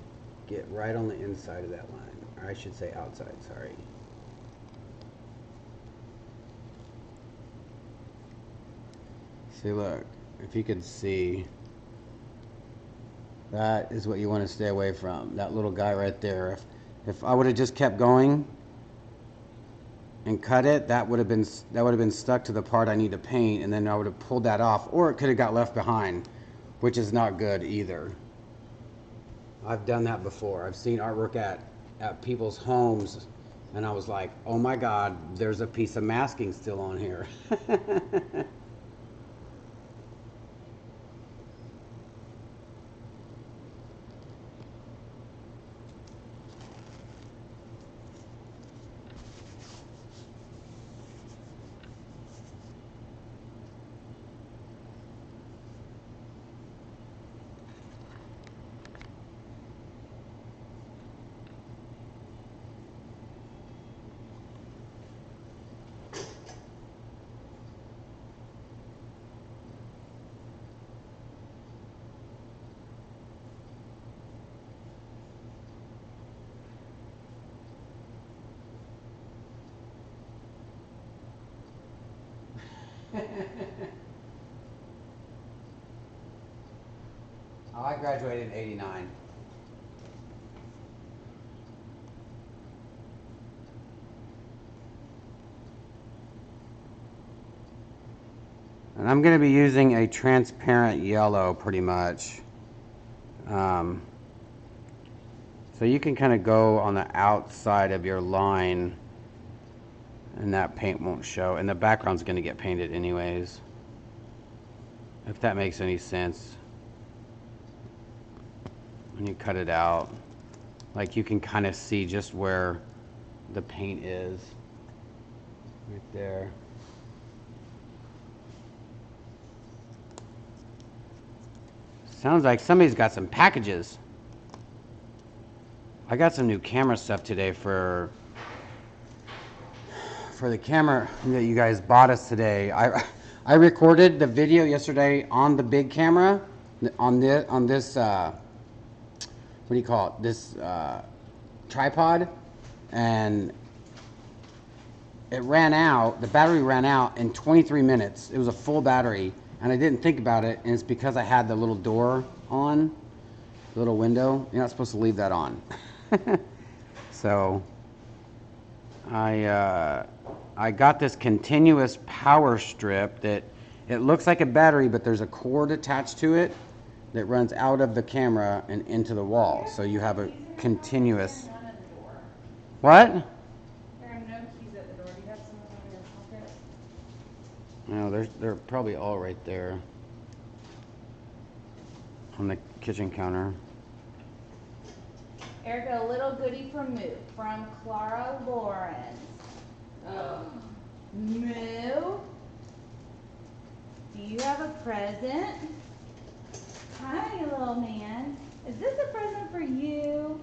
get right on the inside of that line, or I should say outside, sorry. See, look, if you could see, that is what you want to stay away from, that little guy right there. If I would have just kept going and cut it, that would have been stuck to the part I need to paint, and then I would have pulled that off, or it could have got left behind, which is not good either. I've done that before. I've seen artwork at people's homes, and I was like, oh my God, there's a piece of masking still on here. Oh, I graduated in '89. And I'm going to be using a transparent yellow pretty much. So you can kind of go on the outside of your line and that paint won't show. And the background's going to get painted anyways. If that makes any sense. When you cut it out, like you can kind of see just where the paint is. Right there. Sounds like somebody's got some packages. I got some new camera stuff today for the camera that you guys bought us today. I recorded the video yesterday on the big camera on this what do you call it? This tripod, and it ran out. The battery ran out in 23 minutes. It was a full battery, and I didn't think about it, and it's because I had the little door on, the little window. You're not supposed to leave that on. So I got this continuous power strip that it looks like a battery, but there's a cord attached to it that runs out of the camera and into the wall. So you have a continuous. What? There are no keys at the door. Do you have some of them in your pocket? No, they're probably all right there on the kitchen counter. Erica, a little goodie from Moo, from Clara Lawrence. Moo, do you have a present? Hi, little man. Is this a present for you?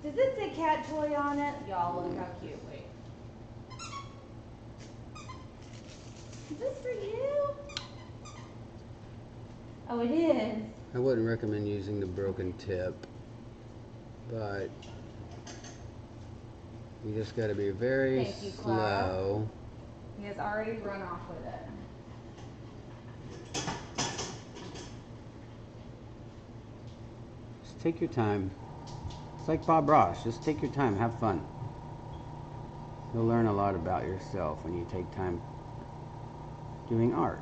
Does it say cat toy on it? Y'all, look how cute. Wait. Is this for you? Oh, it is. I wouldn't recommend using the broken tip, but you just got to be very Thank you, Clara. slow. He has already run off with it. Just take your time. It's like Bob Ross. Just take your time. Have fun. You'll learn a lot about yourself when you take time doing art.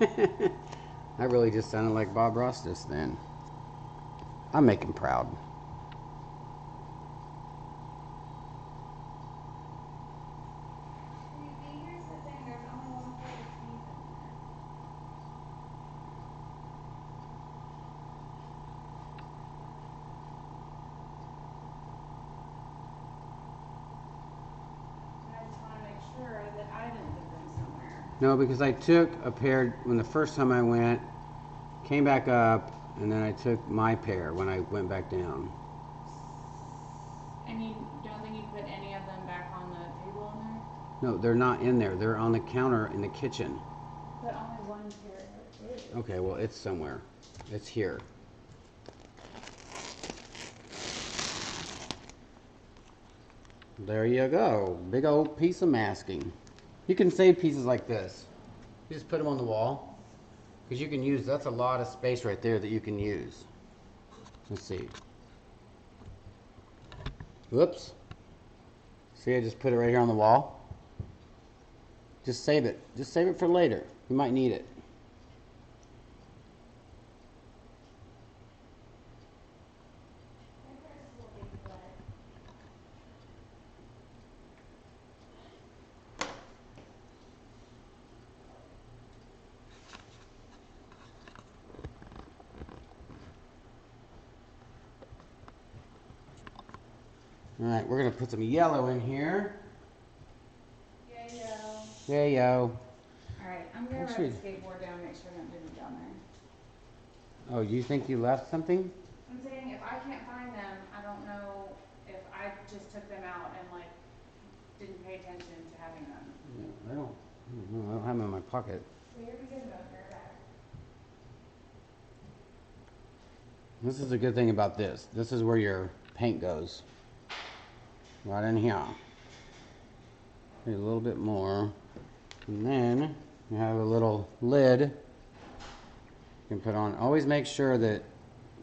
I really just sounded like Bob Ross just then. I make him proud. Here's the thing, there's only one pair of keys in there. And I just want to make sure that I didn't put them somewhere. No, because I took a pair when the first time I went, came back up, and then I took my pair when I went back down. And you don't think you put any of them back on the table in there? No, they're not in there. They're on the counter in the kitchen. But only one pair is. Okay, well, it's somewhere. It's here. There you go. Big old piece of masking. You can save pieces like this. You just put them on the wall. Because you can use, that's a lot of space right there that you can use. Let's see. Whoops. See, I just put it right here on the wall. Just save it. Just save it for later. You might need it. Alright, we're going to put some yellow in here. Yayo. Yayo. Alright, I'm going to ride the skateboard down and make sure I don't leave them down there. Oh, you think you left something? I'm saying if I can't find them, I don't know if I just took them out and like didn't pay attention to having them. Yeah, I don't have them in my pocket. So you're good about your bag. This is the good thing about this. This is where your paint goes. Right in here. Maybe a little bit more. And then you have a little lid you can put on. Always make sure that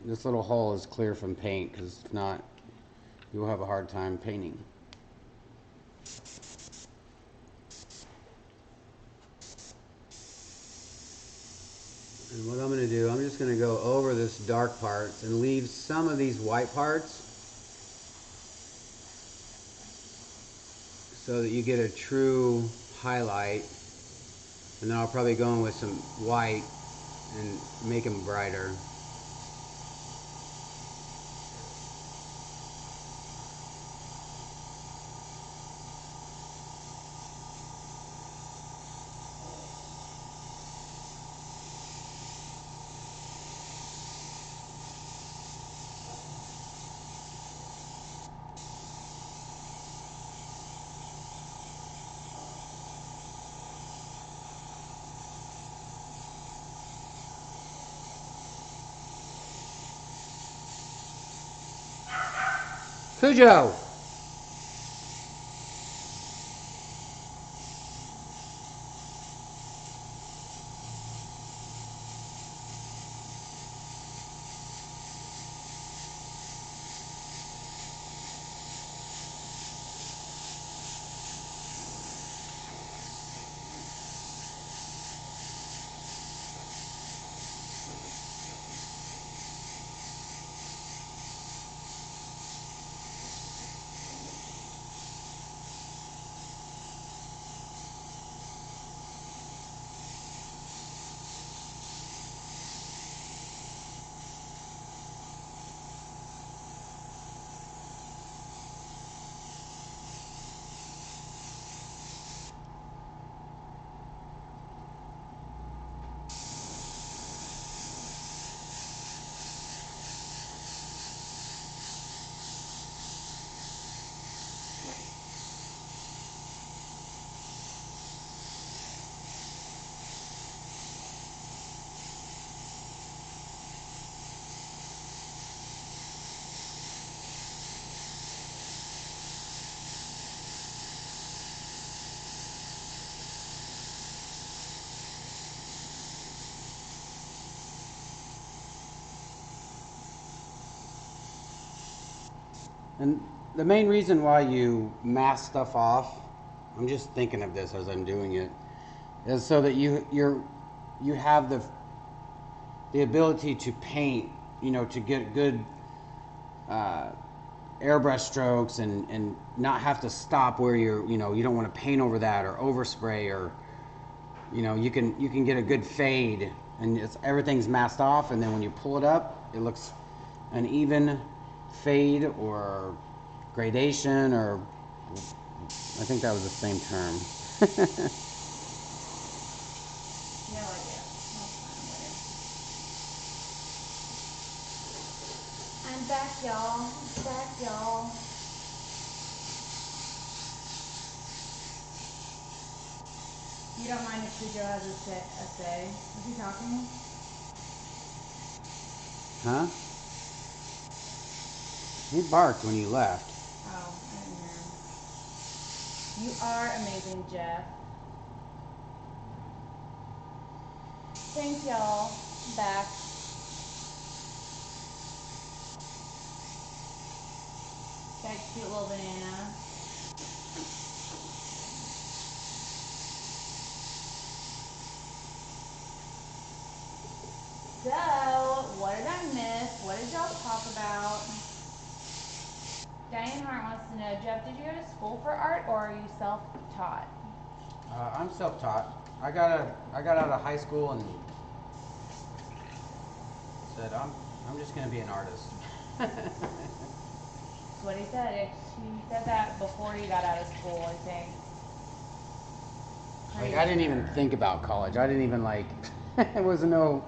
this little hole is clear from paint, because if not, you will have a hard time painting. And what I'm going to do, I'm just going to go over this dark parts and leave some of these white parts so that you get a true highlight. And then I'll probably go in with some white and make them brighter. Cujo! And the main reason why you mask stuff off, I'm just thinking of this as I'm doing it, is so that you have the ability to paint, you know, to get good airbrush strokes and not have to stop where you don't want to paint over that or overspray, or you can get a good fade and everything's masked off, and then when you pull it up, it looks an even fade or gradation, or I think that was the same term. No idea. I'm back, y'all. Back, y'all. You don't mind if Cujo has a say? Is he talking? Huh? He barked when you left. Oh, I didn't hear him. You are amazing, Jeff. Thanks, y'all. Back. That cute little banana. So, what did I miss? What did y'all talk about? Diane Hart wants to know, Jeff, did you go to school for art, or are you self-taught? I'm self-taught. I got out of high school and said I'm just gonna be an artist. That's what he said. He said that before he got out of school, I think. Like, I didn't even think about college. I didn't even it wasn't no,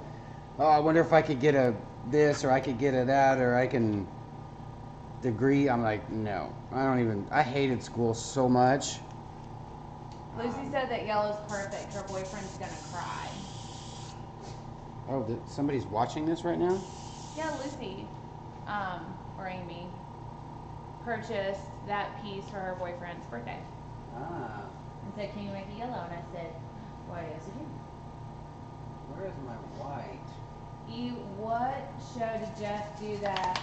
oh, I wonder if I could get a this, or I could get a that, or I can degree. I'm like, no, I hated school so much. Lucy said that yellow's perfect. Her boyfriend's gonna cry. Oh, somebody's watching this right now? Yeah, Lucy, or Amy, purchased that piece for her boyfriend's birthday. Ah. And said, can you make it yellow? And I said, Why is it here? Where is my white? What show did Jeff do that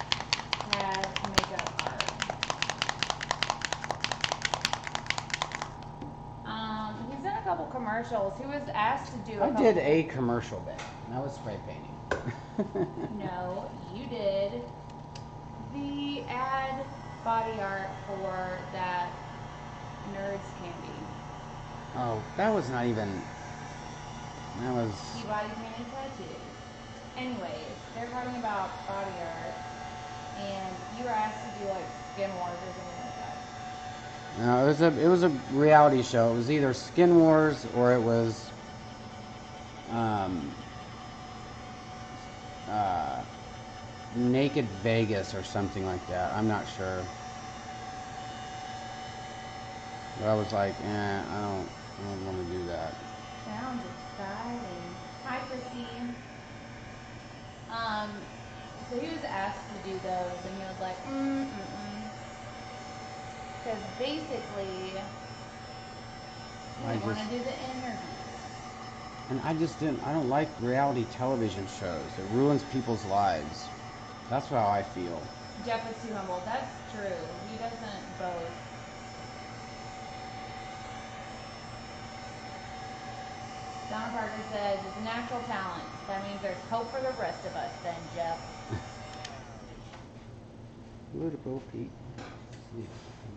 had makeup art? He's done a couple commercials. He was asked to do a I couple. did a commercial bit. That was spray painting. No, you did the ad body art for that Nerds candy. Oh, that was not even. That was. He body painted tattoos. Anyways, they're talking about body art, and you were asked to do like Skin Wars or something like that. No, it was a reality show. It was either Skin Wars or it was um, uh, Naked Vegas or something like that. I'm not sure. But I was like, I don't want to do that. Sounds exciting. Hi, Christine. So he was asked to do those, and he was like, because basically, he didn't want to do the interview. And I just didn't. I don't like reality television shows. It ruins people's lives. That's how I feel. Jeff is too humble. That's true. He doesn't boast. Donna Parker says, it's natural talent. That means there's hope for the rest of us then, Jeff. Where to go, Pete? Do you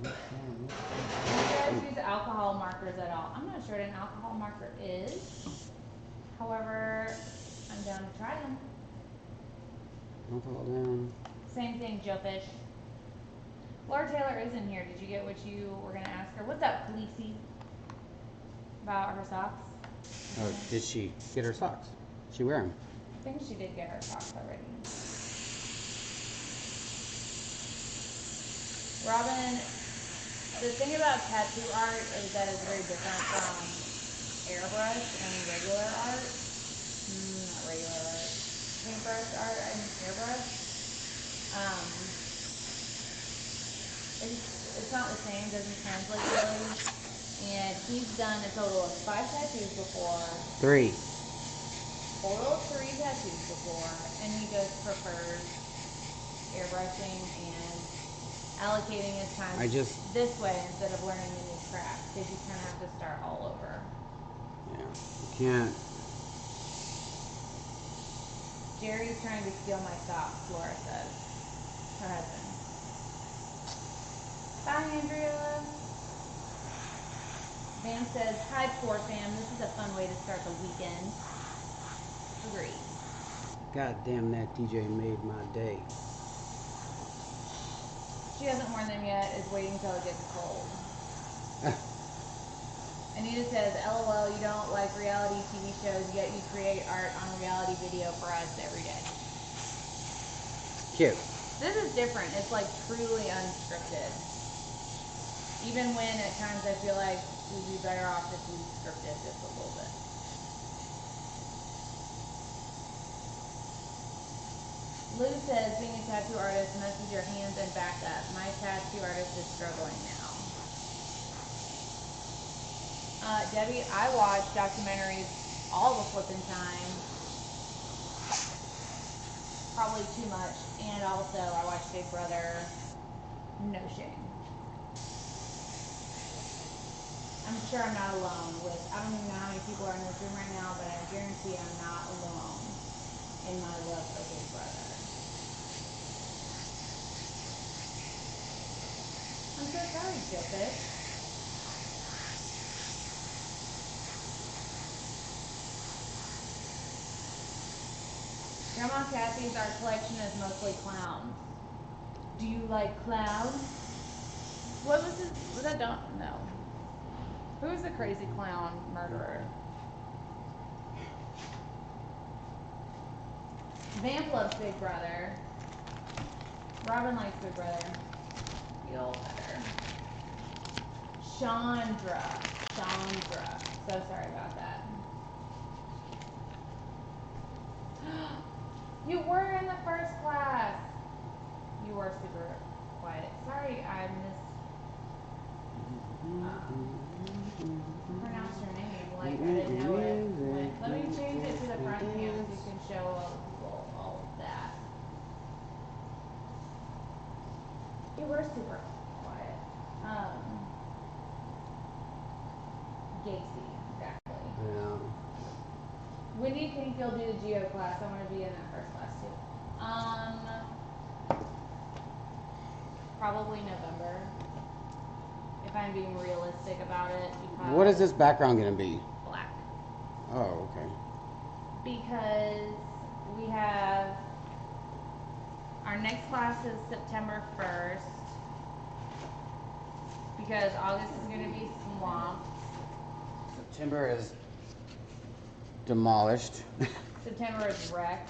guys use alcohol markers at all? I'm not sure what an alcohol marker is. However, I'm down to try them. Don't fall down. Same thing, Joe Fish. Laura Taylor is in here. Did you get what you were going to ask her? What's up, Khaleesi? About her socks? Oh, did she get her socks? She wear them? I think she did get her socks already. Robin, the thing about tattoo art is that it's very different from airbrush and regular art. Not regular art. Paintbrush art and airbrush. It's not the same, doesn't translate really. And he's done a total of 5 tattoos before. 3. Total of 3 tattoos before, and he just prefers airbrushing and allocating his time this way instead of learning the new craft, because you kind of have to start all over. Yeah, you can't. Jerry's trying to steal my socks, Laura says. Her husband. Bye, Andrea. Van says, hi, poor fam. This is a fun way to start the weekend. Agreed. God damn, that DJ made my day. She hasn't worn them yet, is waiting till it gets cold. Anita says, LOL, you don't like reality TV shows, yet you create art on reality video for us every day. Cute. This is different. It's like truly unscripted. Even when at times I feel like we'd be better off if we scripted just a little bit. Lou says, being a tattoo artist messes your hands and back up. My tattoo artist is struggling now. Debbie, I watch documentaries all the flipping time. Probably too much. And also, I watch Big Brother. No shame. I'm sure I'm not alone with, I don't even know how many people are in this room right now, but I guarantee I'm not alone in my love for Big Brother. I'm so sorry, Joseph. Grandma Kathy's art collection is mostly clowns. Do you like clowns? What was his, was that Don? No. Who was the crazy clown murderer? Vamp loves Big Brother. Robin likes Big Brother. Feel better. Chandra. So sorry about that. You were in the first class. You were super quiet. Sorry, I missed. pronounce your name like I didn't know it. Let me change it to the front cam so you can show people all of that. You were super quiet. Gacy, exactly. Yeah. When do you think you'll do the Geo class? I want to be in that first class too. Probably November. If I'm being realistic about it, because What is this background gonna be? black. Oh, okay. Because we have our next class is September 1st. Because August is going to be swamped. September is demolished. September is wrecked.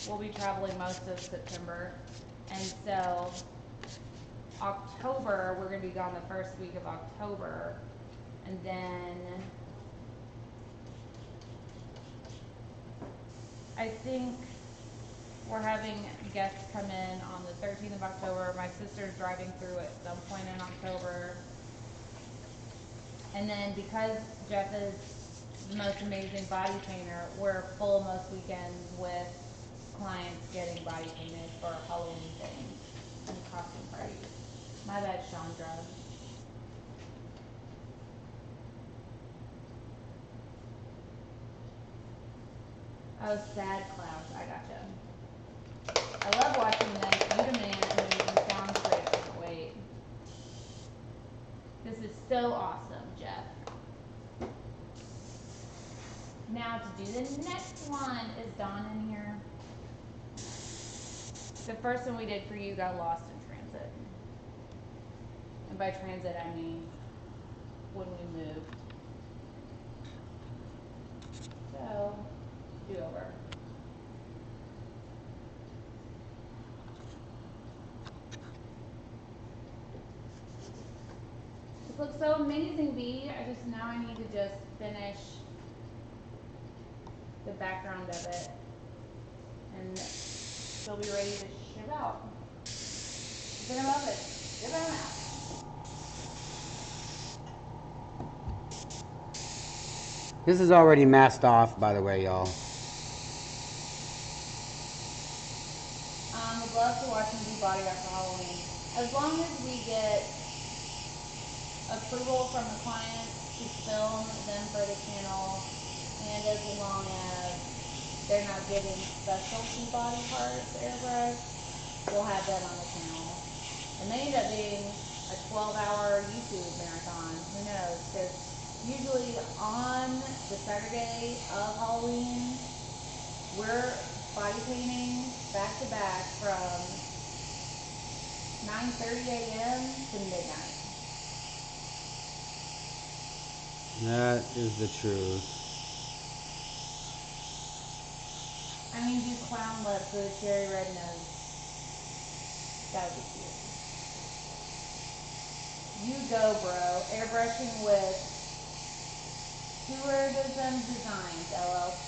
We'll be traveling most of September. And so October, we're going to be gone the first week of October. And then I think we're having guests come in on the 13th of October. My sister's driving through at some point in October. And then because Jeff is the most amazing body painter, we're full most weekends with clients getting body painted for Halloween things and costume parties. My bad, Chandra. Oh, sad clowns. I gotcha. I love watching them. You demand when you sound great. Wait. This is so awesome, Jeff. Now to do the next one, is Dawn in here? The first one we did for you got lost in transit. And by transit I mean when we moved. So, do over. This looks so amazing, B. Now I need to just finish the background of it. And she'll be ready to ship out. Ship them up, ship them out. This is already masked off, by the way, y'all. Would love to watch me do body art for Halloween. As long as we get approval from the client to film them for the channel, and as long as they're not getting specialty body parts airbrush, we'll have that on the channel. It may end up being a 12-hour YouTube marathon. Who knows? Because usually on the Saturday of Halloween, we're body painting back to back from 9:30 a.m. to midnight. That is the truth. I mean, do clown lips with a cherry red nose. That would be cute. You go, bro. Airbrushing with Tourism Designs, LLC.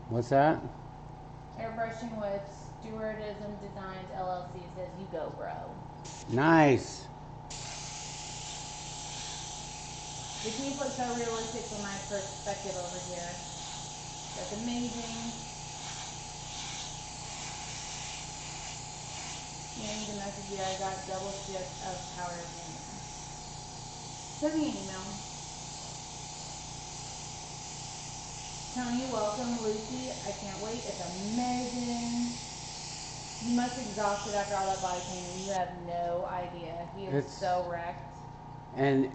What's that? Airbrushing with Stewardism Designs, LLC says you go, bro. Nice. The keys look so realistic from my perspective over here. That's amazing. You need to message you. I got double shift of powder in there. Send me an email. Tony, welcome. Lucy, I can't wait. It's amazing. You must be exhausted after all that body painting. You have no idea. He is so wrecked. And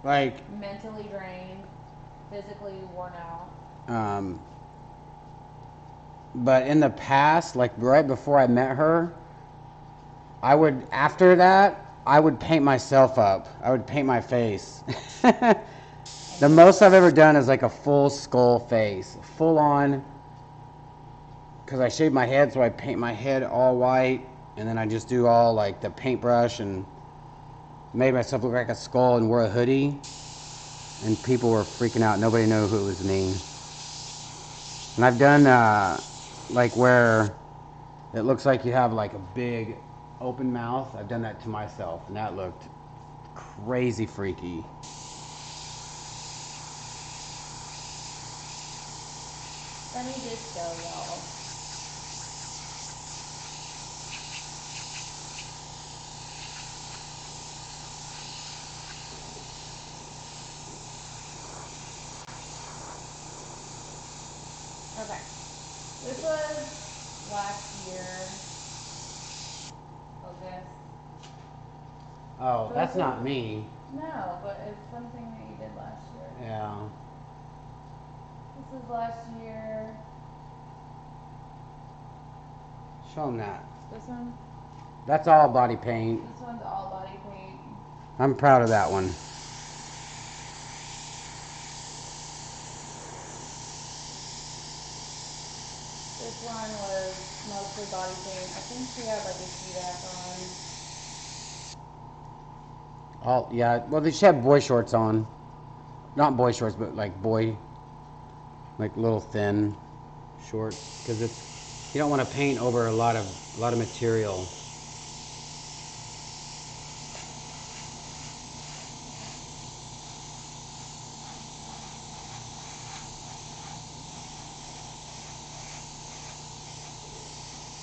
like mentally drained, physically worn out. But in the past, like right before I met her, after that, I would paint myself up. I would paint my face. The most I've ever done is like a full skull face, full on, because I shave my head, so I paint my head all white, and then I just do all like the paintbrush and made myself look like a skull and wore a hoodie, and people were freaking out. Nobody knew who it was me. And I've done like where it looks like you have like a big open mouth. I've done that to myself, and that looked crazy freaky. Let me just go, y'all. Okay. This was last year. August. Oh, that's not me. No, but it's something that you did last year. Yeah. This was last year. Show them that. This one? That's all body paint. This one's all body paint. I'm proud of that one. This one was mostly body paint. I think she had like a ski-back on. Oh, yeah. Well, they should have boy shorts on. Not boy shorts, but like boy, like little thin shorts, because you don't want to paint over a lot of material.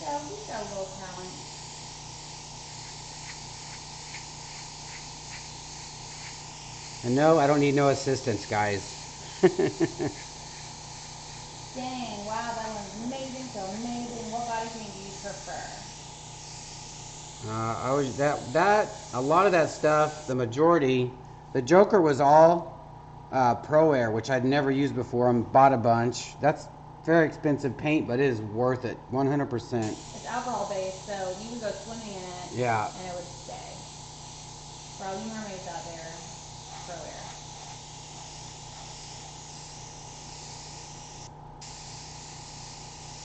So he's got a little talent. And no, I don't need no assistance, guys. Dang, wow, that one's amazing, so amazing. What body paint do you prefer? I was that a lot of that stuff. The majority, the Joker was all Pro Air, which I'd never used before. I bought a bunch. That's very expensive paint, but it is worth it, 100%. It's alcohol based, so you can go swimming in it, Yeah. and it would stay. For all you mermaids out there, Pro Air.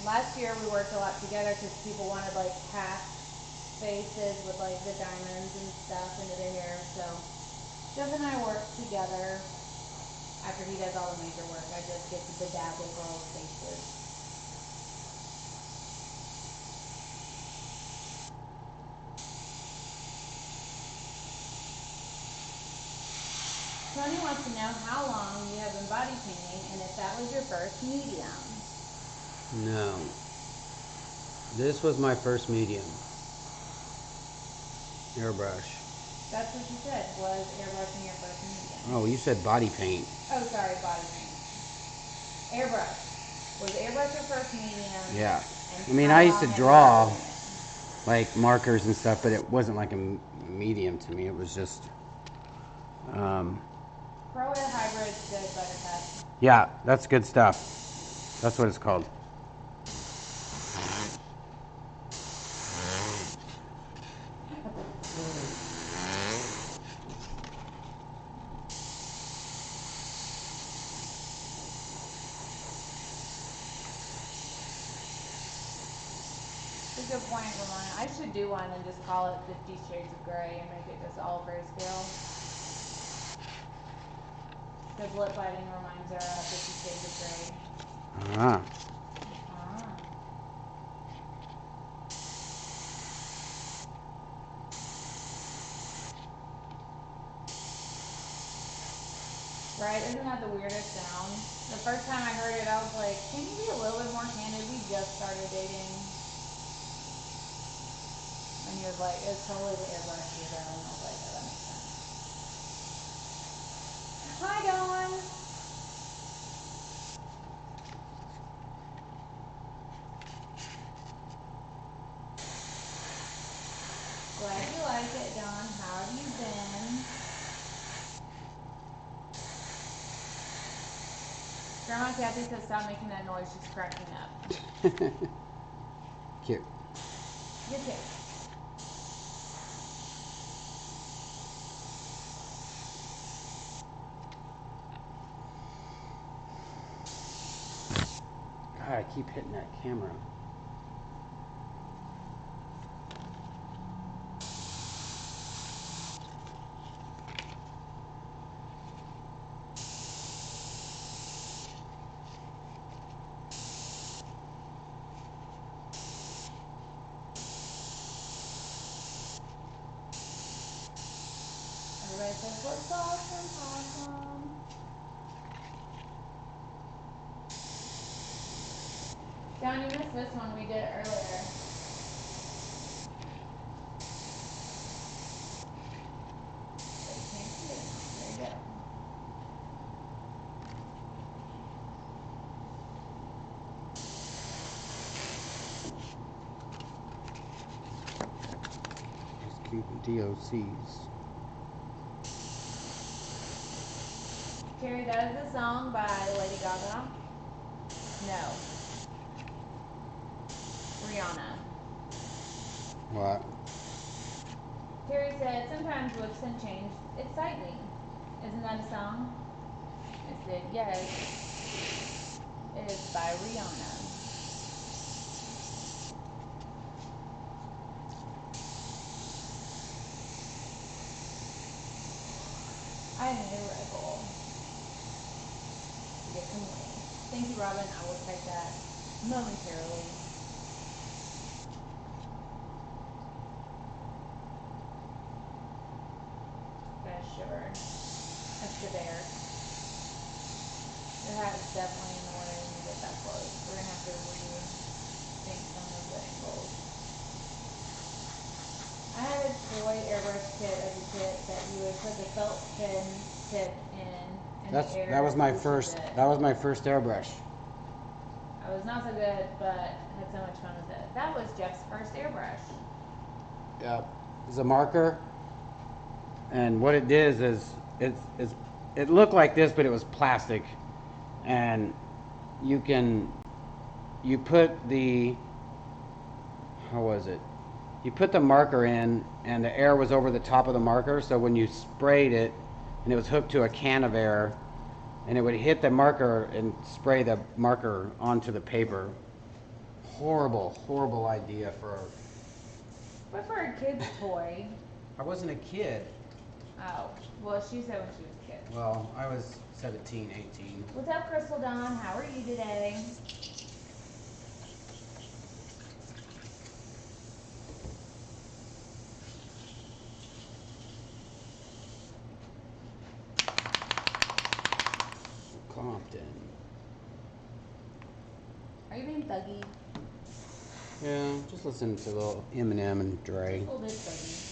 Last year we worked a lot together because people wanted like half faces with like the diamonds and stuff into their hair. So Jeff and I work together. After he does all the major work, I just get to bedabble girls' faces. Tony wants to know how long you have been body painting and if that was your first medium. No. This was my first medium. Airbrush. That's what you said, was airbrushing your first medium. Oh, you said body paint. Oh, sorry, body paint. Airbrush. Was airbrush your first medium? Yeah. And I mean, how I used long to have you draw been doing it? like markers and stuff, but it wasn't like a medium to me. It was just. Pro Air Hybrid's good, Buttercup. Yeah, that's good stuff. That's what it's called. That's a good point, Ramona. I should do one and just call it 50 Shades of Grey and make it just all grayscale. Because lip biting reminds her of 50 Shades of Grey. Ah. Right? Isn't that the weirdest sound? The first time I heard it, I was like, can you be a little bit more candid? We just started dating. And he was like, it's totally the airbrush weirdo. And I was like, oh, that makes sense. Hi, Dawn. Glad you like it, Dawn. How have you been? Grandma Kathy says stop making that noise. She's cracking up. Cute. You're cute. God, I keep hitting that camera. This looks awesome. John, you missed this one. We did it earlier. But you can't see it. There you go. Just keep DOCs. Carrie, that is a song by Lady Gaga. No. Rihanna. What? Terry said, sometimes looks and change excite me. Isn't that a song? I said, yes. It is by Rihanna. I need a Red Bull to get some wings. Thank you, Robin. I will take that momentarily. Gotta shiver. Extra there. Your hat is definitely in the way when you get that close. We're gonna have to rethink some of the angles. I had a toy airbrush kit as a kit that you would put the felt pin tip in and the air That was my pushes first. it. That was my first airbrush. I was not so good, but had so much fun with it. That was Jeff's first airbrush. Yep. It's a marker, and what it did is it looked like this, but it was plastic, and you put the, how was it? You put the marker in, and the air was over the top of the marker, so when you sprayed it, and it was hooked to a can of air, and it would hit the marker and spray the marker onto the paper. Horrible idea for. But for a kid's toy. I wasn't a kid. Oh, well, she said when she was a kid. Well, I was 17, 18. What's up, Crystal Dawn? How are you today? Compton. Are you being thuggy? Yeah, just listen to little Eminem and Dre. A little bit thuggy.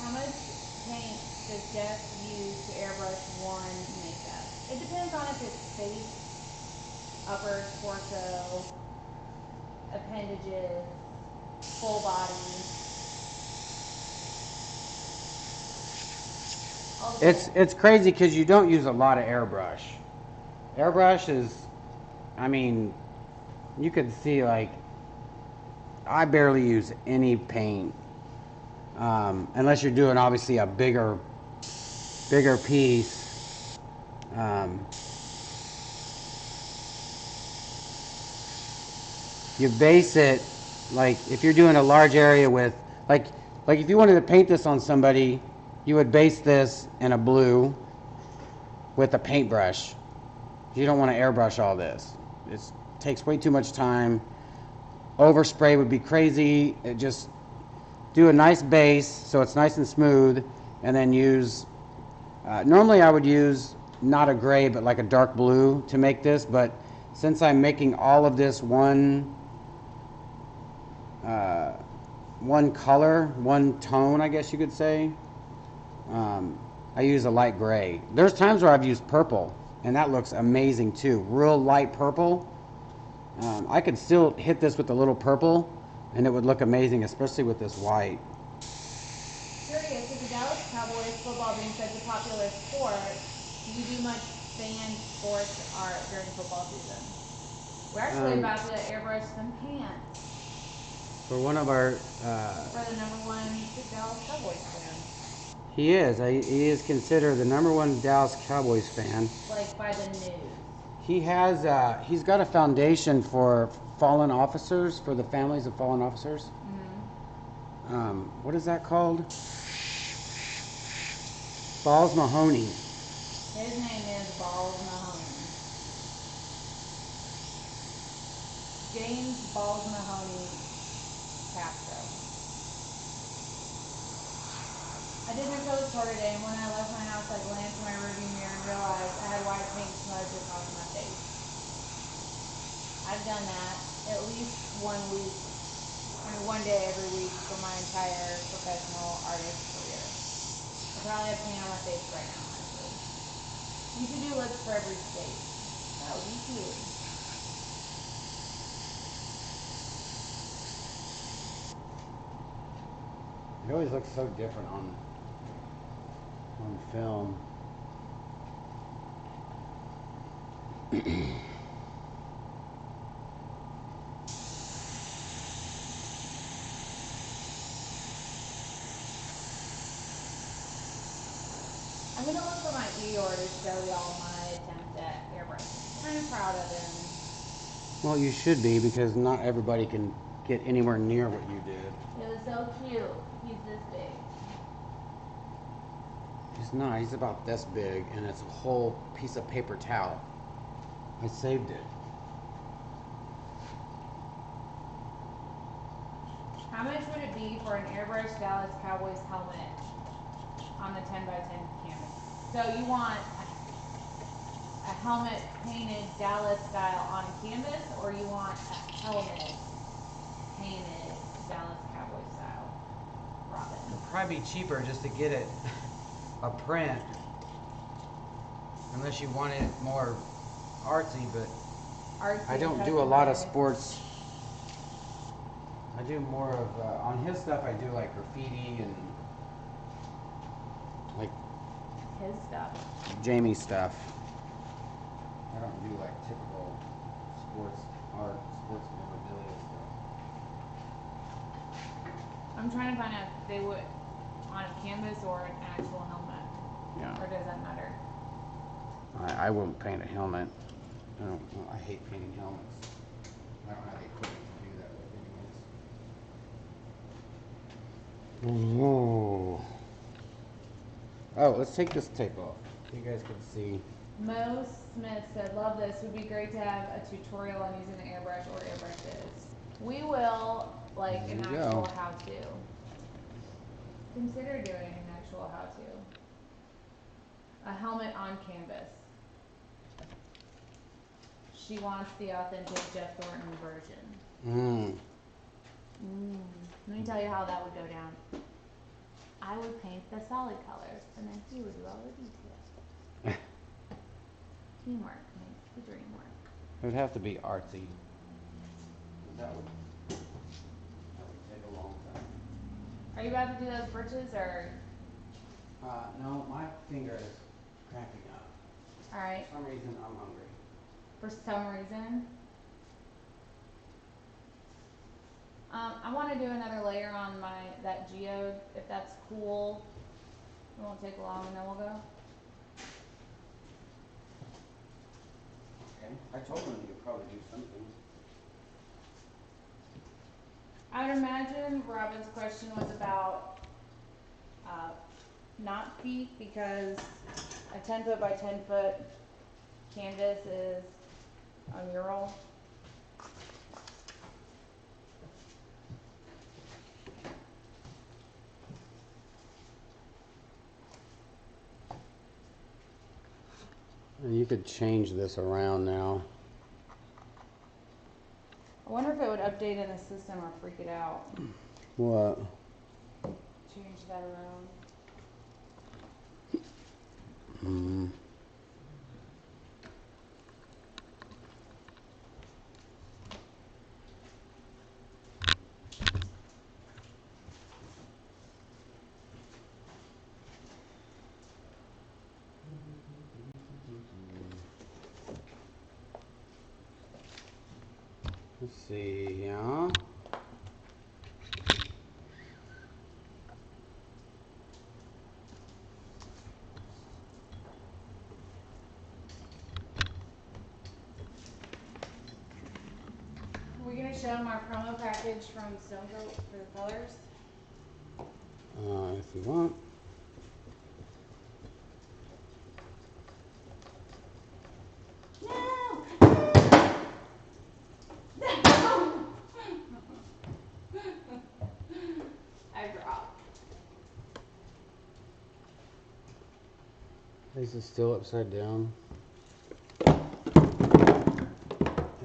How much paint does Jeff use to airbrush one makeup? It depends on if it's face, upper torso, appendages, full body. It's crazy because you don't use a lot of airbrush. Airbrush is, I mean, you could see like I barely use any paint unless you're doing obviously a bigger piece. You base it like if you're doing a large area with like if you wanted to paint this on somebody, you would base this in a blue with a paintbrush. You don't want to airbrush all this. It takes way too much time. Overspray would be crazy. It just do a nice base so it's nice and smooth, and then use, normally I would use not a gray but like a dark blue to make this, but since I'm making all of this one color, one tone, I guess you could say, I use a light gray. There's times where I've used purple, and that looks amazing too. Real light purple. I could still hit this with a little purple, and it would look amazing, especially with this white. Curious, with the Dallas Cowboys football being such a popular sport, do you do much fan sports art during football season? We're actually about to airbrush some pants For one of our, for the #1 Dallas Cowboys fan. he is considered the #1 Dallas Cowboys fan. Like by the news. He has, he's got a foundation for fallen officers, for the families of fallen officers. What is that called? Balls Mahoney. His name is Balls Mahoney. James Balls Mahoney Castro. I did my toes tour today, and when I left my house, I glanced in my rearview mirror and realized I had white paint smudged across my face. I've done that at least one day every week for my entire professional artist career. I probably have paint on my face right now, actually. You should do lips for every state. That would be cute. It always looks so different on film. I'm gonna look for my GEODE to show y'all my attempt at airbrushing. I'm proud of him. Well, you should be, because not everybody can get anywhere near what you did. It was so cute. He's this big. He's not. He's about this big, and it's a whole piece of paper towel. I saved it. How much would it be for an Airbrush Dallas Cowboys helmet on the 10x10 canvas? So you want a helmet painted Dallas style on canvas, or you want a helmet painted Dallas Cowboy style? Robin. It'd probably be cheaper just to get it a print, unless you want it more artsy, but Artsy I don't do a lot of customized. sports. I do more of, on his stuff I do like graffiti and like His stuff. Jamie's stuff. I don't do like typical sports art, sports memorabilia stuff. I'm trying to find out if they would on a canvas or an actual helmet. Yeah. Or does that matter? I wouldn't paint a helmet. I hate painting helmets. I don't have the equipment to do that with anyways. Whoa. Oh, let's take this tape off so you guys can see. Mo Smith said, love this. Would be great to have a tutorial on using the airbrush or airbrushes. We will, like, an There you actual go. how-to. Consider doing an actual how-to. A helmet on canvas. She wants the authentic Jeff Thornton version. Let me tell you how that would go down. I would paint the solid colors, and then he would do all the details. Teamwork makes the dream work. It would have to be artsy. That would take a long time. Are you about to do those bridges, or? No, my finger is cramping up. Alright, For some reason, I'm hungry. for some reason. I want to do another layer on that geode, if that's cool. It won't take long, and then we'll go. Okay. I told him he would probably do something. I would imagine Robin's question was about not peak because a 10 foot by 10 foot canvas is a mural. You could change this around now. I wonder if it would update in the system or freak it out. What? Change that around. Hmm. Let's see, yeah. Are we gonna show them our promo package from Stone Coat for the colors? If you want. I dropped. Is it still upside down?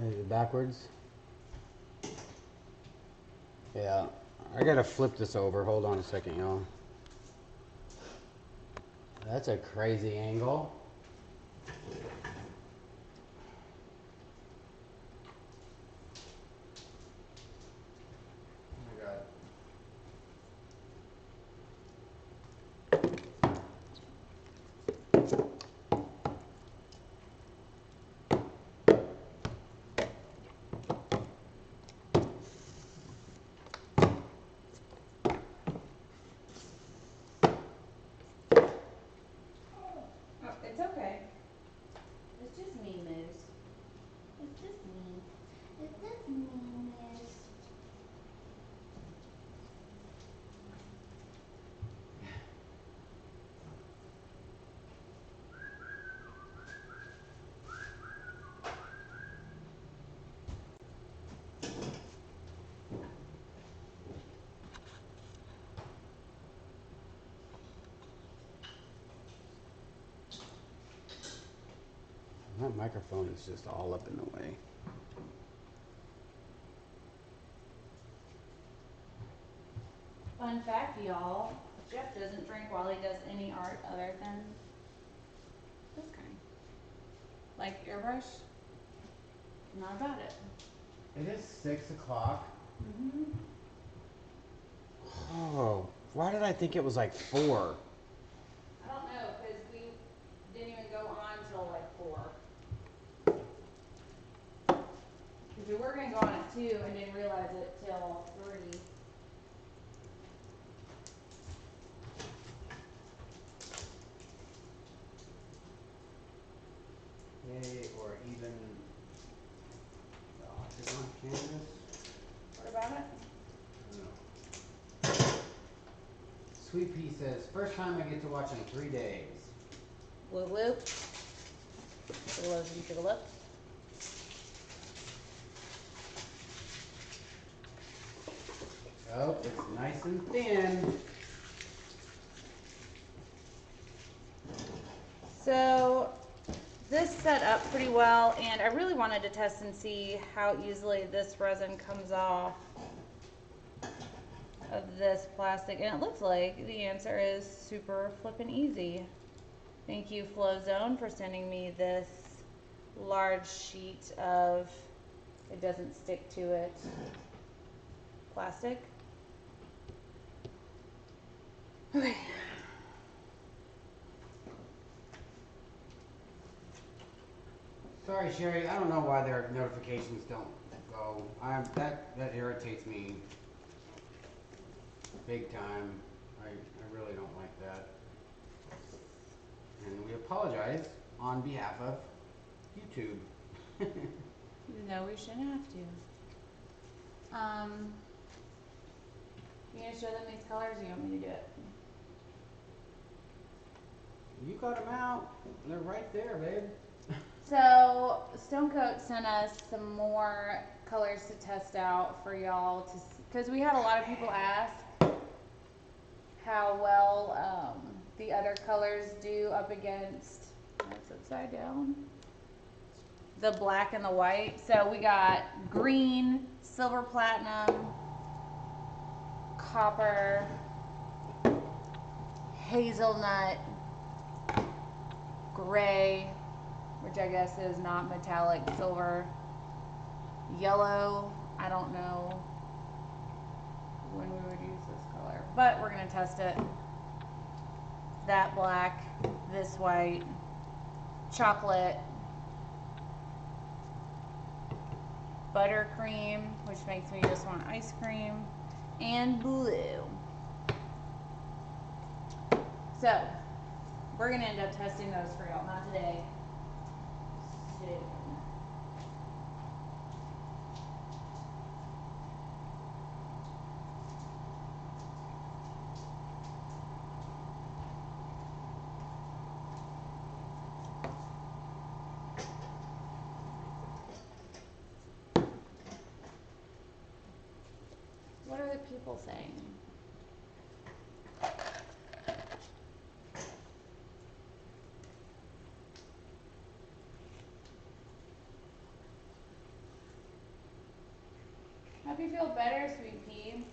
Is it backwards? Yeah. I gotta flip this over. Hold on a second, y'all. That's a crazy angle. Oh my God. Oh, it's okay. It's just me, Moose. It's just me. It's just me, Moose. That microphone is just all up in the way. Fun fact, y'all. Jeff doesn't drink while he does any art other than this kind. Like airbrush. Not about it. It is 6 o'clock. Mm-hmm. Oh, why did I think it was like 4? I don't know, because we didn't even go on till like 4. Because we were going to go on at 2 and didn't realize it till 3. Yay, or even the octagon canvas. What about it? No. Sweet Pea says, first time I get to watch in 3 days. Whoop whoop. Take a look. Take a look. Oh, it's nice and thin. So this set up pretty well, and I really wanted to test and see how easily this resin comes off of this plastic, and it looks like the answer is super flippin' easy. Thank you, Flow Zone, for sending me this large sheet of, it doesn't stick to it, plastic. Okay. Sorry, Sherry, I don't know why their notifications don't go. That irritates me big time. I really don't like that. And we apologize on behalf of YouTube. No, we shouldn't have to. You gonna show them these colors, or you want me to do it? You got them out. They're right there, babe. So Stone Coat sent us some more colors to test out for y'all to, because we had a lot of people ask how well the other colors do up against, what's upside down? The black and the white. So we got green, silver platinum, copper, hazelnut, gray, which I guess is not metallic silver, yellow. I don't know when we would use this color, but we're gonna test it. That black, this white, chocolate, buttercream, which makes me just want ice cream, and blue. So we're gonna end up testing those for y'all, not today, soon. What are the people saying? Hope you feel better, sweet pea.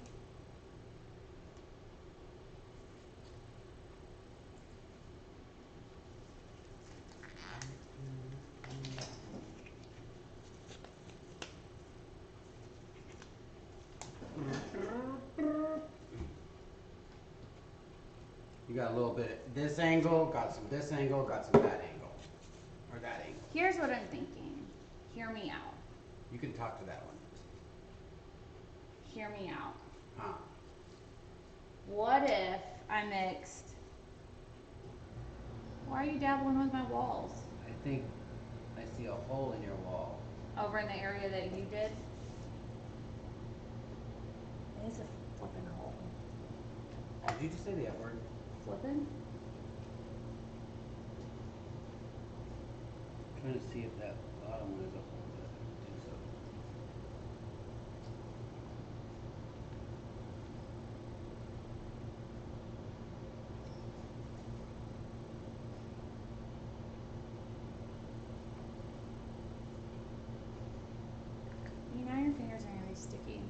You got a little bit this angle, got some this angle, got some that angle. Or that angle. Here's what I'm thinking. Hear me out. You can talk to that one. Hear me out. Huh. What if I mixed? Why are you dabbling with my walls? I think I see a hole in your wall. Over in the area that you did? It is a flipping hole. Did you just say the F word? Flipping? I'm trying to see if that bottom one is a hole that do so. You know your fingers are gonna be sticky.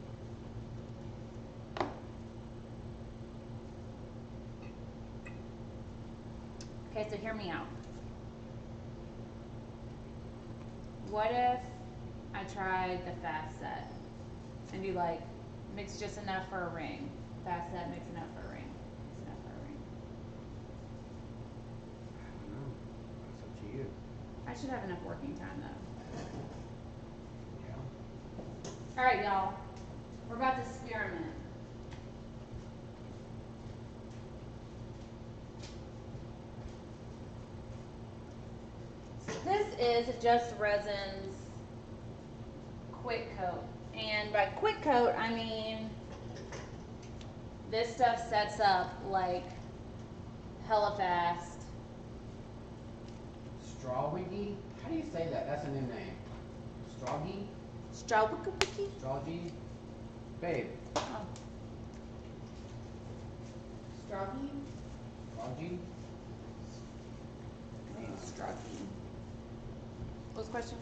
Okay, so hear me out. What if I tried the fast set and do like mix just enough for a ring, fast set, mix enough for a ring, mix enough for a ring. I don't know. That's up to you. I should have enough working time though. Yeah. All right, y'all. We're about to experiment. So this is Just Resin's quick coat. And by quick coat, I mean this stuff sets up like hella fast. Strawwiggy? How do you say that? That's a new name. Strawgy? Strawberry? Strawgy? Babe. Oh. Strawgy? Strawgy? Maybe strawgy. What was the question?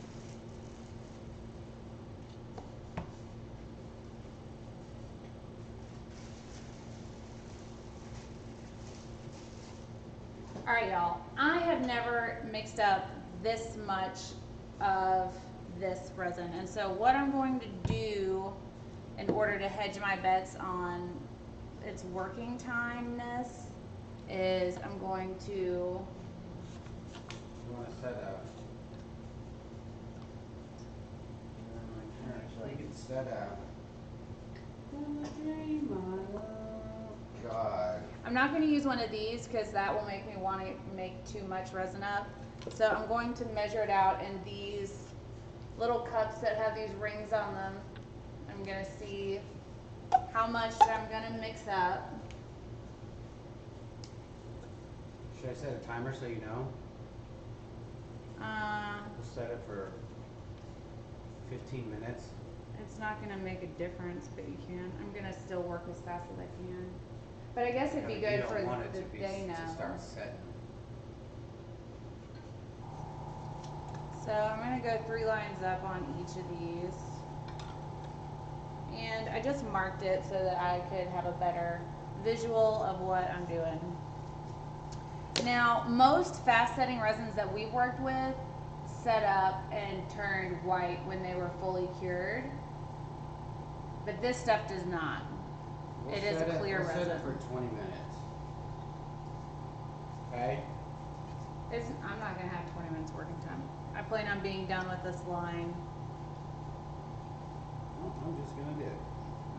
All right, y'all. I have never mixed up this much of this resin. And so what I'm going to do in order to hedge my bets on its working timeness is I'm going to, You want to set a... You can set a... God. I'm not going to use one of these because that will make me want to make too much resin up. So I'm going to measure it out in these little cups that have these rings on them. I'm going to see how much I'm going to mix up. Should I set a timer so you know? We'll set it for 15 minutes. It's not gonna make a difference, but you can. I'm gonna still work as fast as I can. But I guess it'd be good for the day now. To start setting. So I'm gonna go 3 lines up on each of these. And I just marked it so that I could have a better visual of what I'm doing. Now, most fast setting resins that we've worked with set up and turned white when they were fully cured. But this stuff does not. It is a clear resin. We'll set it for 20 minutes. Okay? I'm not gonna have 20 minutes working time. I plan on being done with this line. Well, I'm just gonna do it.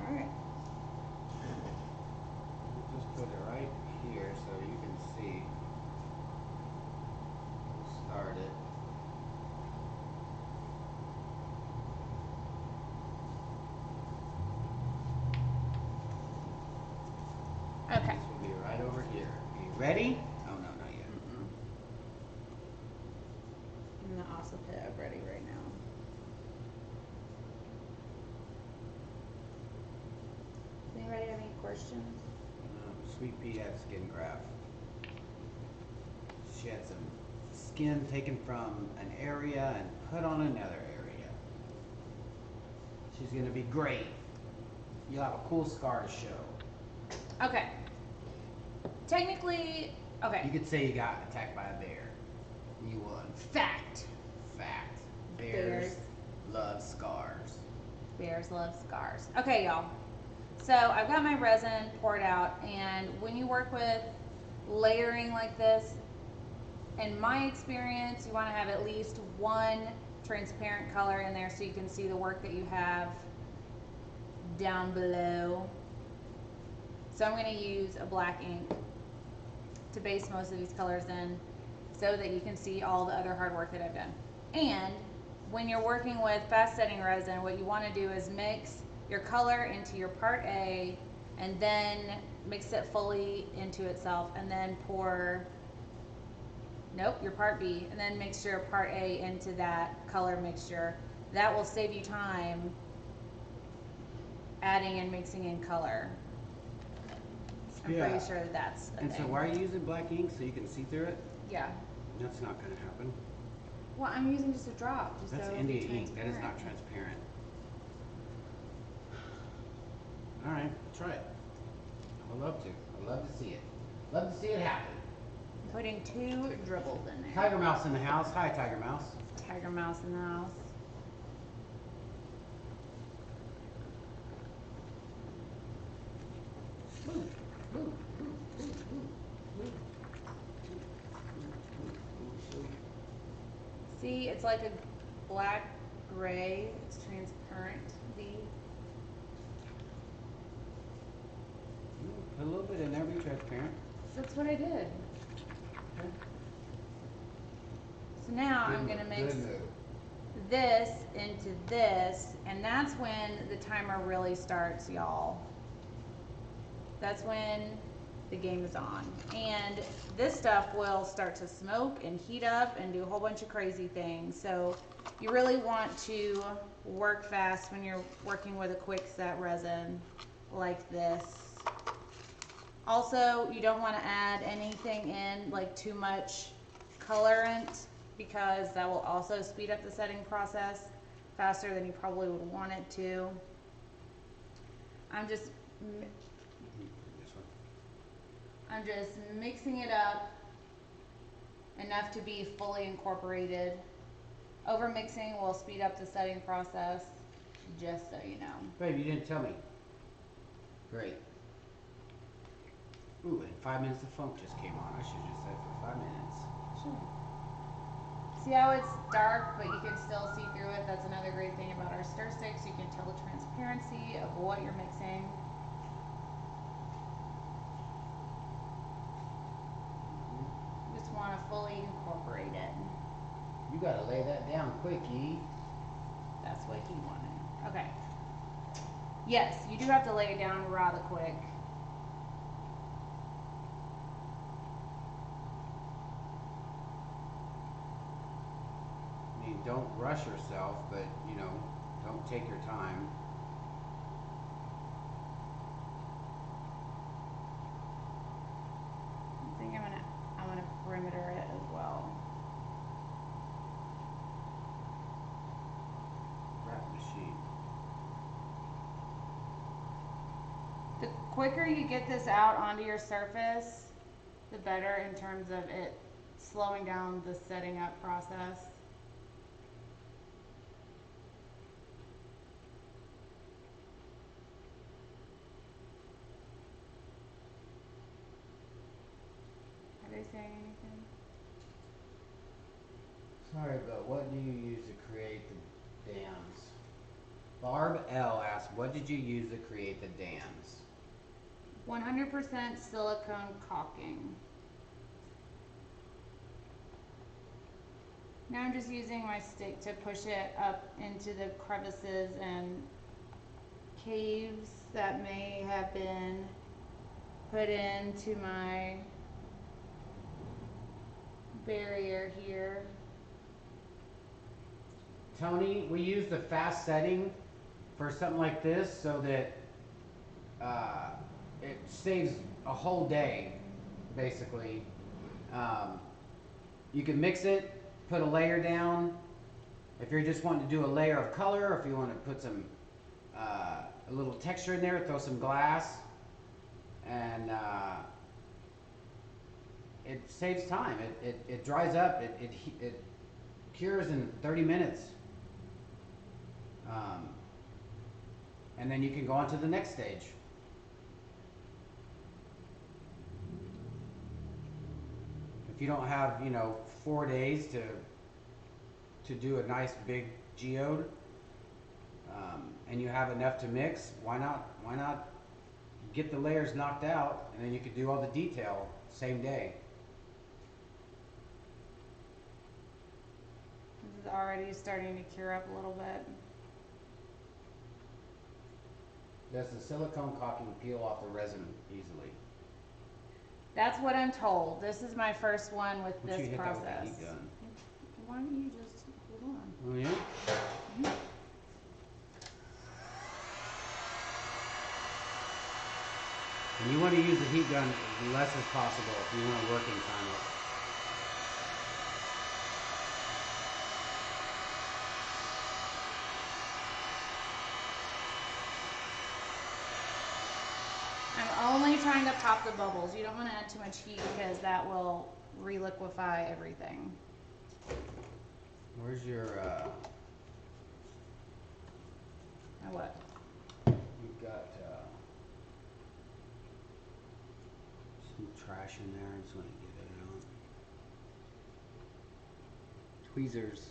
Alright. Just put it right here so you can see. Start it. Okay. This will be right over here. Are you ready? Oh no, not yet. I'm gonna also put it ready right now. Does anybody have any questions? Sweet Pea had skin graft. She had some skin taken from an area and put on another area. She's gonna be great. You'll have a cool scar to show. Okay. Technically, okay. You could say you got attacked by a bear. You won. Fact. Fact. Bears love scars. Bears love scars. Okay, y'all. So I've got my resin poured out, and when you work with layering like this, in my experience, you want to have at least one transparent color in there so you can see the work that you have down below. So I'm going to use a black ink to base most of these colors in so that you can see all the other hard work that I've done. And when you're working with fast setting resin, what you want to do is mix your color into your part A and then mix it fully into itself and then pour your part B, and then mix your part A into that color mixture. That will save you time adding and mixing in color. I'm pretty sure that's a thing. So why are you using black ink so you can see through it? Yeah. That's not going to happen. Well, I'm using just a drop. Just that's so India ink. That is not transparent. All right, try it. I would love to. I'd love to see it. Love to see it happen. I'm putting 2 dribbles in there. Tiger Mouse in the house. Hi, Tiger Mouse. Tiger Mouse in the house. See, it's like a black gray. It's transparent. Put a little bit in there, be transparent. That's what I did. Okay. So now I'm going to mix this into this, and that's when the timer really starts, y'all. That's when the game is on. And this stuff will start to smoke and heat up and do a whole bunch of crazy things. So you really want to work fast when you're working with a quick set resin like this. Also, you don't want to add anything in like too much colorant, because that will also speed up the setting process faster than you probably would want it to. I'm just mixing it up enough to be fully incorporated. Over mixing will speed up the setting process, just so you know. Babe, you didn't tell me. Great. Ooh, and 5 minutes of funk just came on. I should have just said for 5 minutes. Sure. See how it's dark, but you can still see through it? That's another great thing about our stir sticks. You can tell the transparency of what you're mixing. You just want to fully incorporate it. You gotta lay that down quick, E. That's what he wanted. Okay. Yes, you do have to lay it down rather quick. rush yourself, but you know, don't take your time. I think I'm gonna perimeter it as well. Wrap the sheet. The quicker you get this out onto your surface, the better in terms of it slowing down the setting up process. Are they saying anything? Sorry, but what do you use to create the dams? Barb L asked, what did you use to create the dams? 100% silicone caulking. Now I'm just using my stick to push it up into the crevices and caves that may have been put into my barrier here. Tony, we use the fast setting for something like this so that it saves a whole day, basically. You can mix it, put a layer down. If you're just wanting to do a layer of color, or if you want to put some a little texture in there, throw some glass, and it saves time. It dries up. It cures in 30 minutes. And then you can go on to the next stage. If you don't have, you know, 4 days to do a nice big geode, and you have enough to mix, why not get the layers knocked out, and then you could do all the detail same day. This is already starting to cure up a little bit. Does the silicone caulking peel off the resin easily? That's what I'm told. This is my first one with Would you this hit that with a process. heat gun? Why don't you just hold on? Oh yeah? And you want to use the heat gun as less as possible if you want to working time it. I'm only trying to pop the bubbles. You don't want to add too much heat because that will reliquify everything. Where's your Now what? you've got some trash in there. I just want to get it out. Tweezers.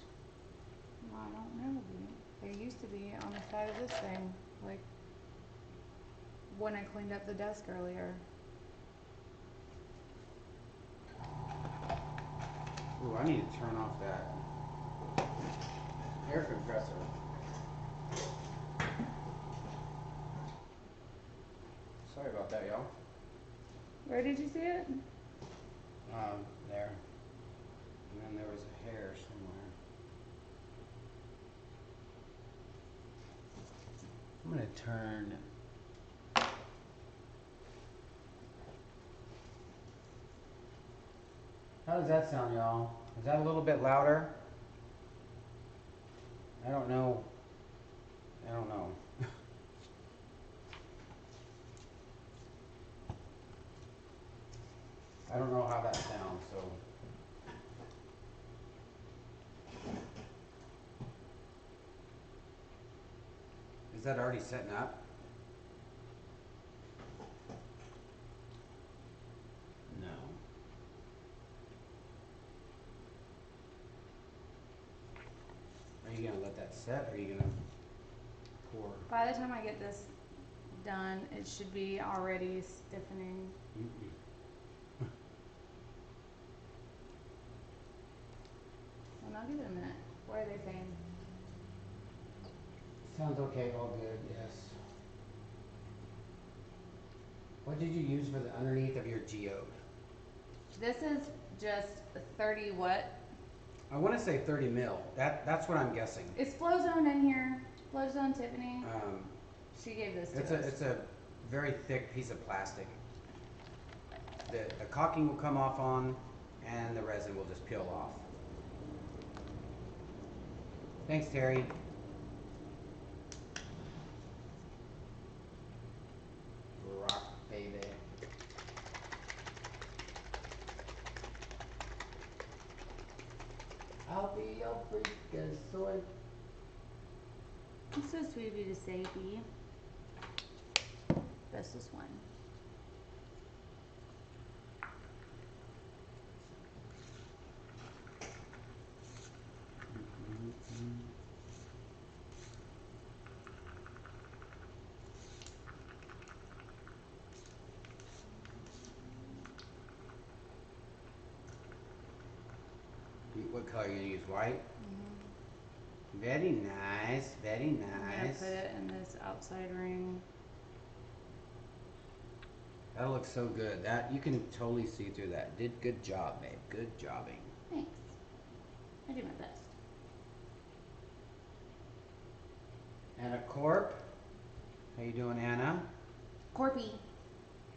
Well, I don't know, dude. There used to be on the side of this thing, like when I cleaned up the desk earlier. Ooh, I need to turn off that air compressor. Sorry about that, y'all. Where did you see it? There. And then there was a hair somewhere. I'm gonna turn. How does that sound, y'all? Is that a little bit louder? I don't know. I don't know. I don't know how that sounds, so. Is that already setting up? No. Are you gonna let that set, or are you gonna pour? By the time I get this done, it should be already stiffening. Mm-mm. Well, I'll give it a minute. What are they saying? Sounds okay, all good, yes. What did you use for the underneath of your geode? This is just 30 what? I want to say 30 mil. That's what I'm guessing. Is Flow Zone in here? Flow Zone Tiffany? Um, She gave this to it's us. it's a very thick piece of plastic. The caulking will come off on, and the resin will just peel off. Thanks, Terry. Rock, baby. I'll be your freakazoid. It's so sweet of you to say, B. Bestest one. What color are you gonna use? White? Very nice, very I'm gonna nice. put it in this outside ring. That looks so good. That you can totally see through that. Did good job, babe. Good jobbing. Thanks. I do my best. Anna Corp. How you doing, Anna? Corpy.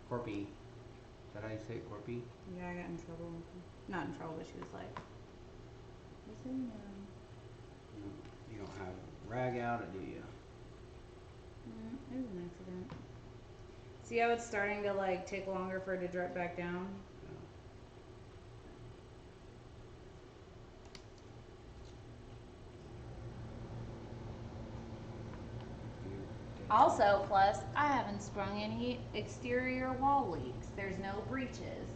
Corpy. Is that how you say it, Corpy? Yeah, I got in trouble. Not in trouble, but she was like, just so you know. You don't have rag out, or do you? It was an accident. See how it's starting to like take longer for it to drip back down? Also, plus, I haven't sprung any exterior wall leaks. There's no breaches.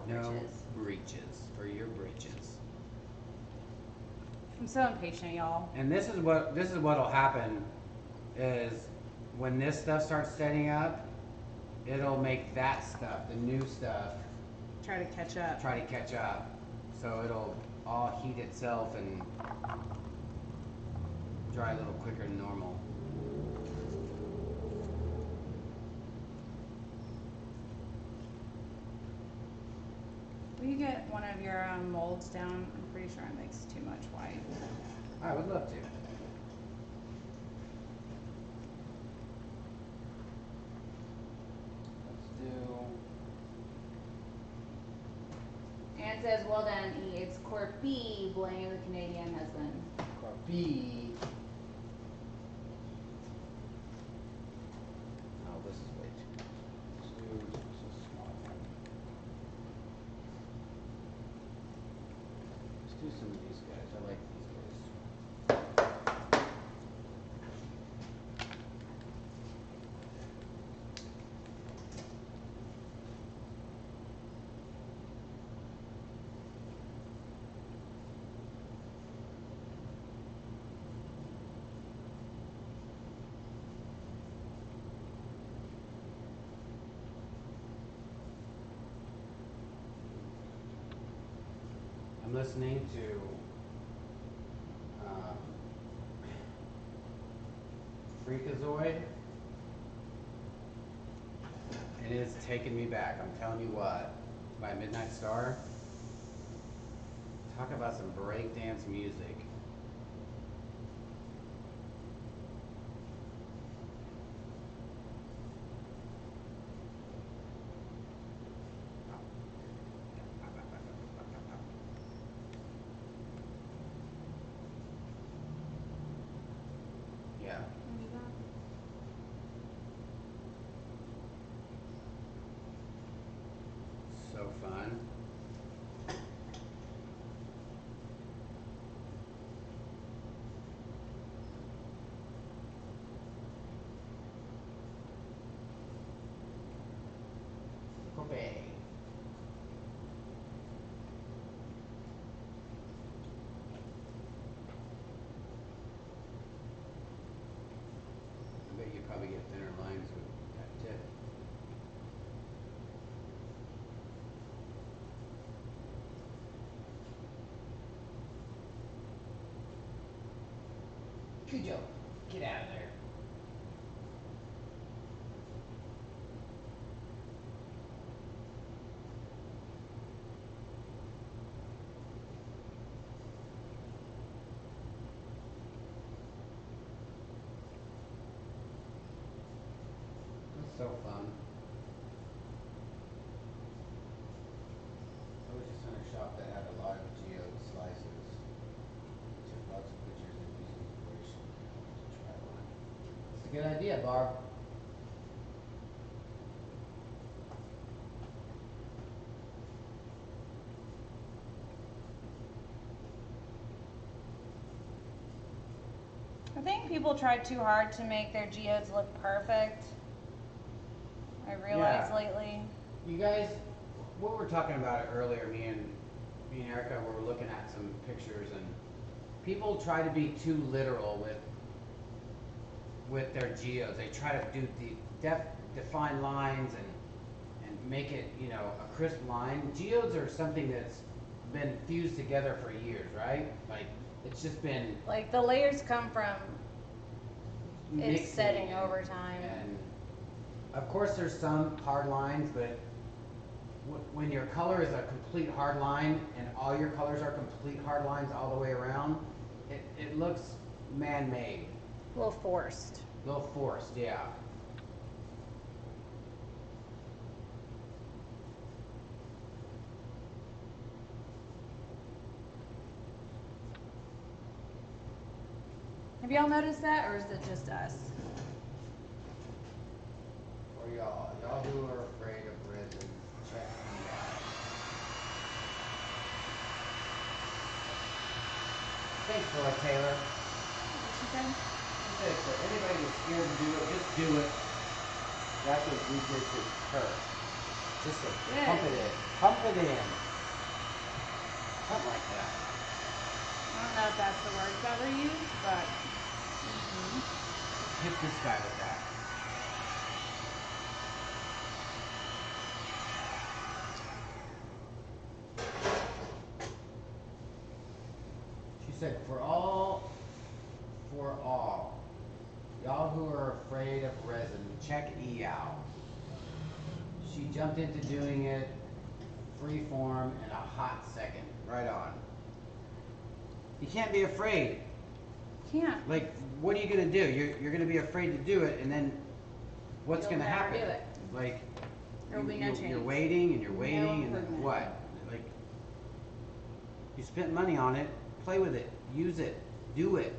No breaches for your britches. I'm so impatient, y'all. And this is what'll happen is when this stuff starts setting up, it'll make that stuff, the new stuff, Try to catch up. So it'll all heat itself and dry a little quicker than normal. Will you get one of your molds down? I'm pretty sure it makes too much white. I would love to. Let's do. And it says, well done, E. It's Corpy, blame the Canadian husband. Corpy. Oh, this is way too much. Let's do so small. Let's do some of these guys. I like these guys. I'm listening to Freakazoid, and it's taking me back. I'm telling you what, by Midnight Star. Talk about some breakdance music. Yeah. So fun. Obey. I bet you probably get thinner lines with that tip. Good job. Get out of there. So fun. I was just in a shop that had a lot of geode slices. Took lots of pictures and used inspiration to try one. It's a good idea, Barb. I think people try too hard to make their geodes look perfect. I realized lately. You guys, we were talking about it earlier. Me and Erica were looking at some pictures, and people try to be too literal with their geodes. They try to do define lines and make it, you know, a crisp line. Geodes are something that's been fused together for years, right? Like it's just been Like the layers come from it's mixing setting over time. And of course, there's some hard lines, but when your color is a complete hard line and all your colors are complete hard lines all the way around, it looks man-made. A little forced. A little forced, yeah. Have y'all noticed that, or is it just us? For y'all who are afraid of resin, check me out. Thanks, Boy Taylor. What she said? She said for anybody who's scared to do it, just do it. That's what we did to her. Just to pump it in. Pump it in. Something like that. I don't know if that's the words that were used, but Hit this guy with that. She said, for all, y'all who are afraid of resin, check E out. She jumped into doing it free form in a hot second. Right on. You can't be afraid. can't. Like, what are you gonna do? You're gonna be afraid to do it, and then what's You'll gonna never happen? do it. Like, There will be no change. you're waiting and you're No waiting, and then improvement. what? Like, you spent money on it. Play with it. Use it. Do it.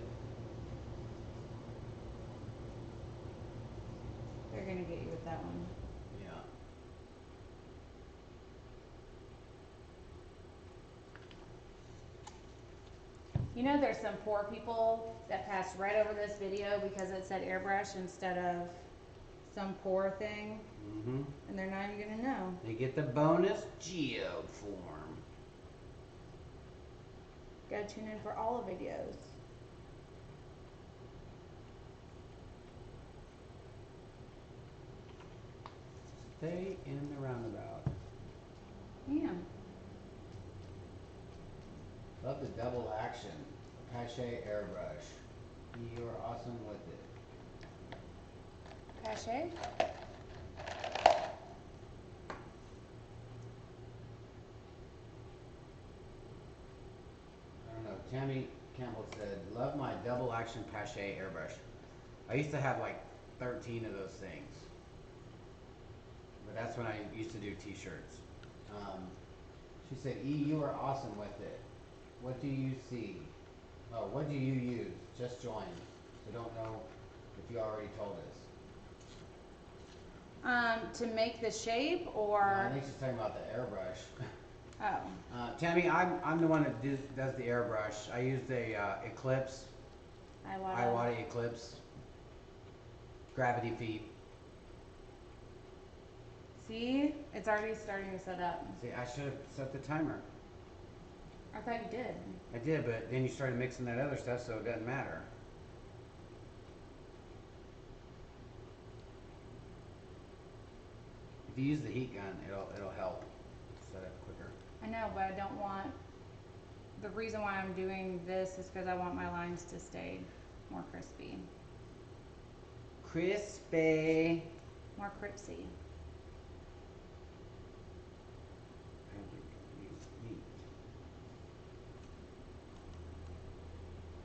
They're gonna get you with that one. Yeah. You know, there's some poor people that passed right over this video because it said airbrush instead of some poor thing, Mm-hmm. and they're not even gonna know. They get the bonus geode form. Gotta tune in for all the videos. Stay in the roundabout. Yeah. Love the double action. Pache airbrush. You're awesome with it. Pache? I don't know. Tammy Campbell said, love my double action Pache airbrush. I used to have like 13 of those things. But that's when I used to do t-shirts. She said, E, you are awesome with it. What do you see? Oh, what do you use? Just joined. So don't know if you already told us. To make the shape, I or think she's talking about the airbrush. oh, Tammy, I'm the one that does the airbrush. I use the Eclipse, Iwata Eclipse, gravity feed. see, it's already starting to set up. See, I should have set the timer. I thought you did. I did, but then you started mixing that other stuff, so it doesn't matter. If you use the heat gun, it'll help set it quicker. I know, but I don't want. The reason why I'm doing this is because I want my lines to stay more crispy, Crispy. more cripsy. I don't think you use heat.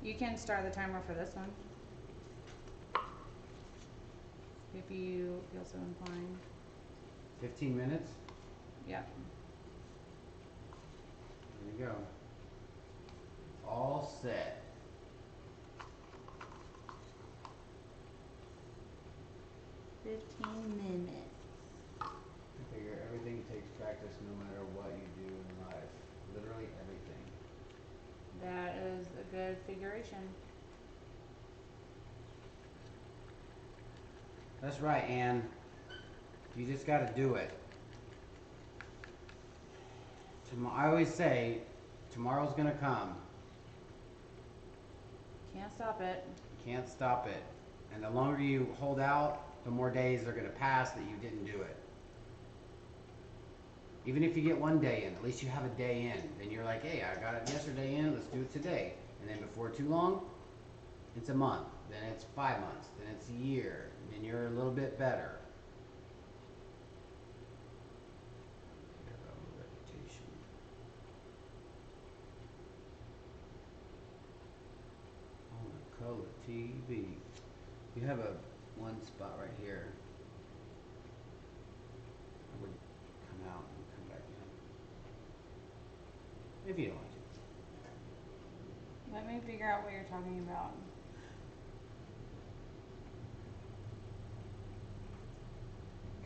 You can start the timer for this one. if you feel so inclined. 15 minutes? Yep. There you go. All set. $15 minutes. I figure everything takes practice no matter what you do in life. Literally everything. That is a good figuration. That's right, Ann. You just got to do it. I always say, tomorrow's going to come. Can't stop it. You can't stop it. And the longer you hold out, the more days are going to pass that you didn't do it. Even if you get one day in, at least you have a day in. Then you're like, hey, I got it yesterday in, let's do it today. And then before too long, it's a month. Then it's 5 months. Then it's a year. Then you're a little bit better. Reputation. On a color TV. You have a one spot right here. I would come out and come back in. If you don't want to. Let me figure out what you're talking about.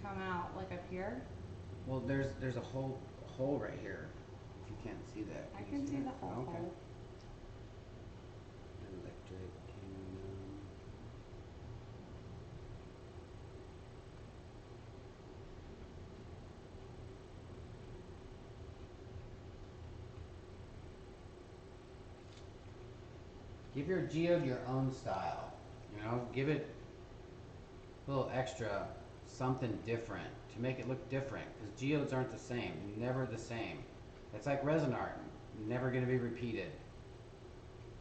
Come out like up here? Well, there's a hole right here. If you can't see that. I can see the whole okay. hole. Electric. Give your geode your own style. You know, give it a little extra something different to make it look different. Because geodes aren't the same. Never the same. It's like resin art. Never going to be repeated.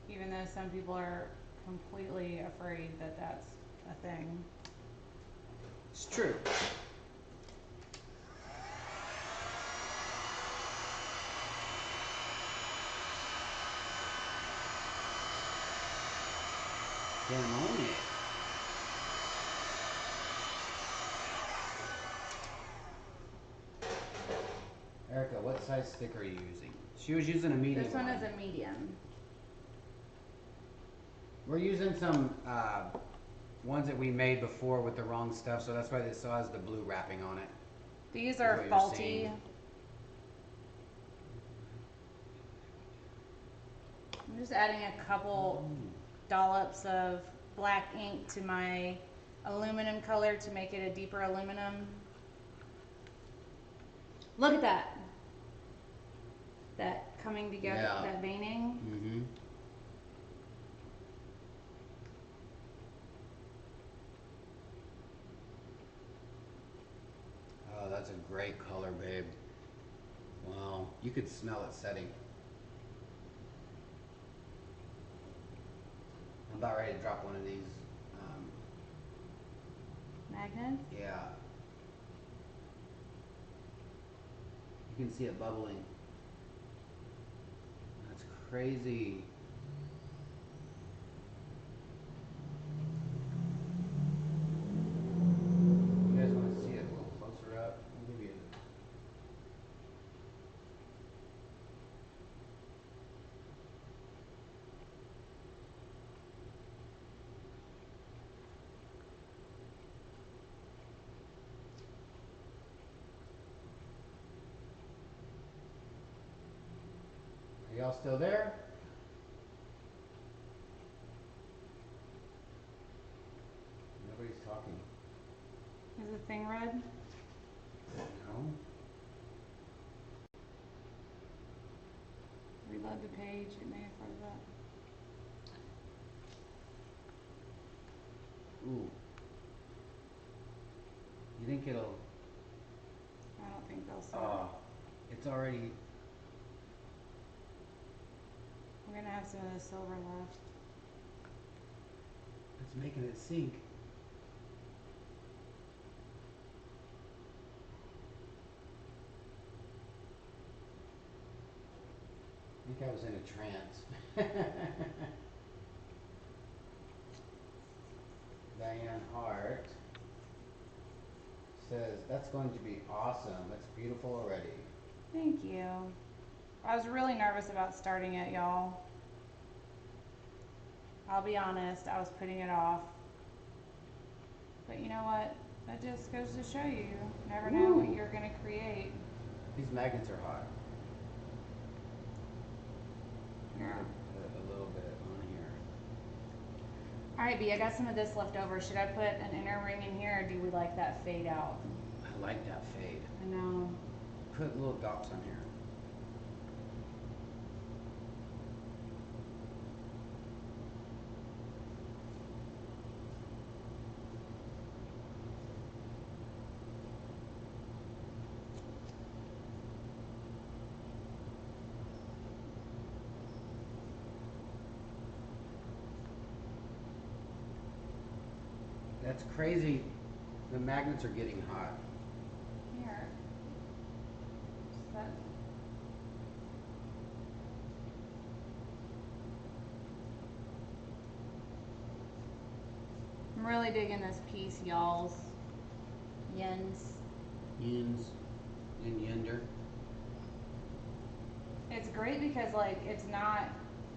Even though some people are completely afraid that that's a thing. It's true. Damn on it. Erica, what size stick are you using? She was using a medium. This one is a medium. We're using some ones that we made before with the wrong stuff, so that's why this still has the blue wrapping on it. These are faulty. I'm just adding a couple dollops of black ink to my aluminum color to make it a deeper aluminum. Look at that. That coming together, Yeah. that veining. Mm-hmm. Oh, that's a great color, babe. Wow. You could smell it setting. I'm about ready to drop one of these. Magnets? Yeah. You can see it bubbling. That's crazy. You guys want to see it a little closer up? I'll give you Are y'all still there? Nobody's talking. Is the thing red? No? Reload the page, it may have froze up. Ooh. You think it'll... I don't think they'll see Oh, it's already... We're gonna have some of the silver left. It's making it sink. I think I was in a trance. Diane Hart. says, that's going to be awesome. That's beautiful already. Thank you. I was really nervous about starting it, y'all. I'll be honest, I was putting it off. But you know what? That just goes to show you never know what you're going to create. These magnets are hot. Yeah. Put a little bit on here. Alright, B, I got some of this left over. Should I put an inner ring in here or do we like that fade out? I like that fade. I know. Put little dots on here. That's crazy. The magnets are getting hot. Here. That... I'm really digging this piece, y'alls. Yens. Yins and yender. It's great because like it's not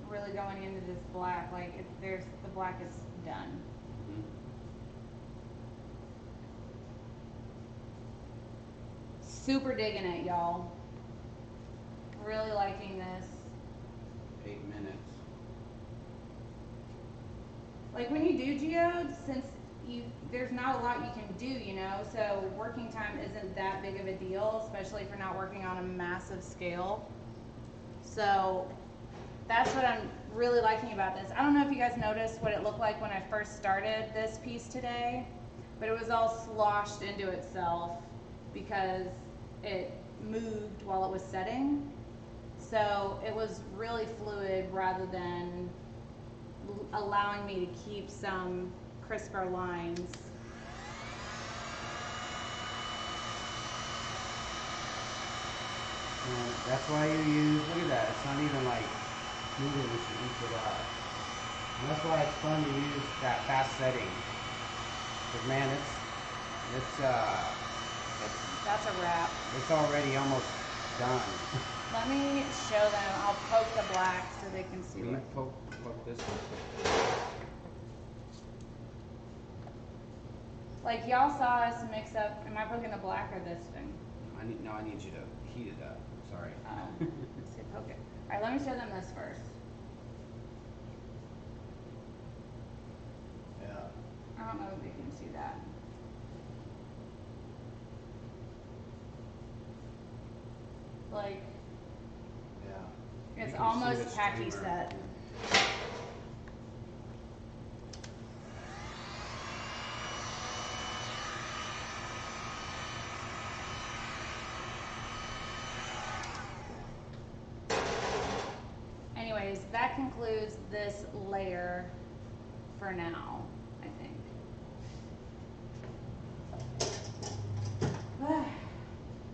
really going into this black. Like there's the black is done. Super digging it, y'all. Really liking this. 8 minutes. Like when you do geode, since there's not a lot you can do, you know, so working time isn't that big of a deal, especially if you're not working on a massive scale. So that's what I'm really liking about this. I don't know if you guys noticed what it looked like when I first started this piece today, but it was all sloshed into itself because it moved while it was setting. So it was really fluid rather than allowing me to keep some crisper lines. That's why you use, look at that, it's not even like moving into that. And that's why it's fun to use that fast setting. Because man, That's a wrap. it's already almost done. Let me show them. I'll poke the black so they can see You what. poke this one. Like y'all saw us mix up. Am I poking the black or this thing? I need you to heat it up. Sorry. Oh, let's see, poke it. All right, let me show them this first. Yeah. I don't know if they can see that. Like, Yeah. it's You can almost see the tacky streamer. set. Anyways, that concludes this layer for now, I think.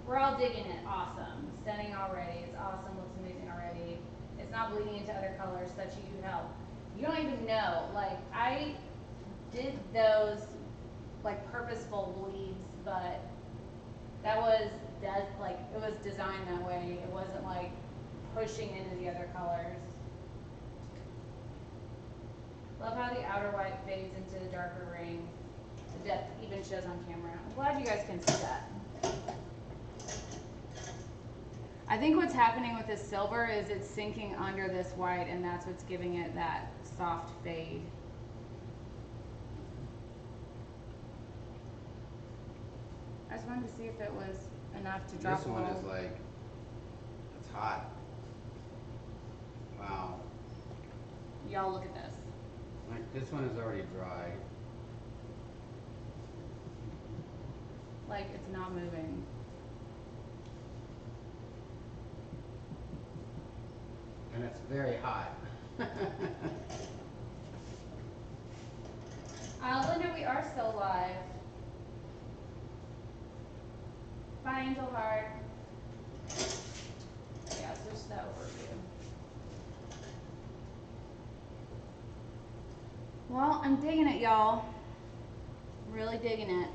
We're all digging it. Awesome. Stunning already. It's awesome. Looks amazing already. It's not bleeding into other colors. Such a huge help. You don't even know. Like, I did those, like, purposeful bleeds, but that was, it was designed that way. It wasn't, like, pushing into the other colors. Love how the outer white fades into the darker ring. The depth even shows on camera. I'm glad you guys can see that. I think what's happening with this silver is it's sinking under this white, and that's what's giving it that soft fade. I just wanted to see if it was enough to drop This one a is like, it's hot. Wow. Y'all look at this. Like this one is already dry. Like it's not moving. And it's very hot. Linda, we are still live. Bye, Angel Heart. Yeah, switch that overview. Well, I'm digging it, y'all. Really digging it.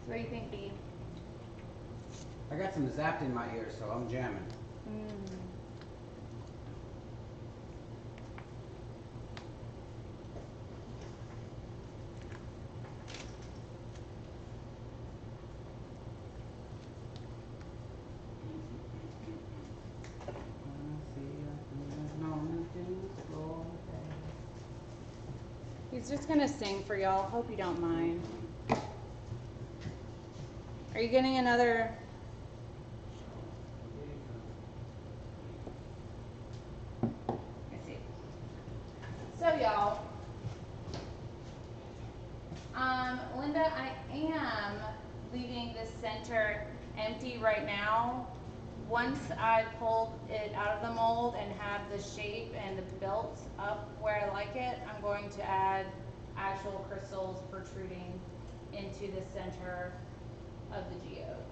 What do you think, Dee? I got some zapped in my ear, so I'm jamming. He's just gonna sing for y'all. Hope you don't mind. Are you getting another? Let's see. So y'all, Linda, I am leaving the center empty right now. Once I pull it out of the mold and have the shape and the built up where I like it, I'm going to add actual crystals protruding into the center of the geode.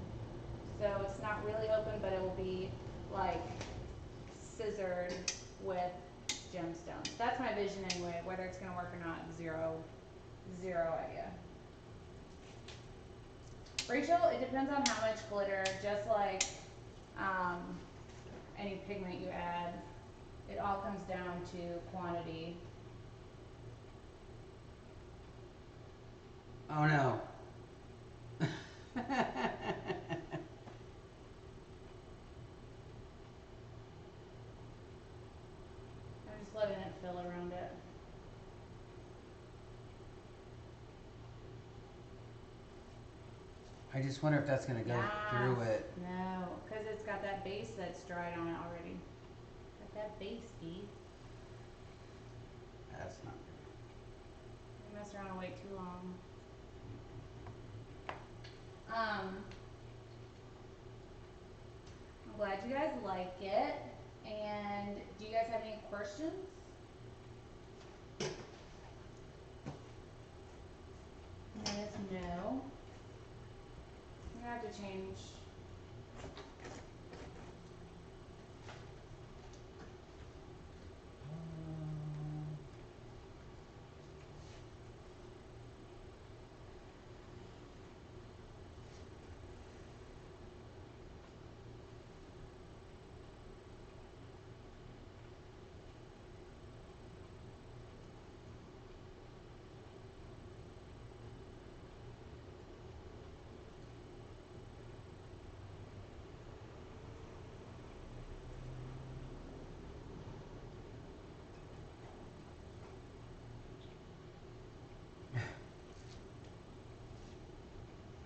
So it's not really open, but it will be like scissored with gemstones. That's my vision anyway. Whether it's gonna work or not, zero idea. Rachel, it depends on how much glitter, just like any pigment you add. It all comes down to quantity. Oh no. I'm just letting it fill around it. I just wonder if that's gonna go through it. No, because it's got that base that's dried on it already. Got that base, Steve. That's not You mess around and wait too long. I'm glad you guys like it. And do you guys have any questions? Yes, no. I'm gonna have to change.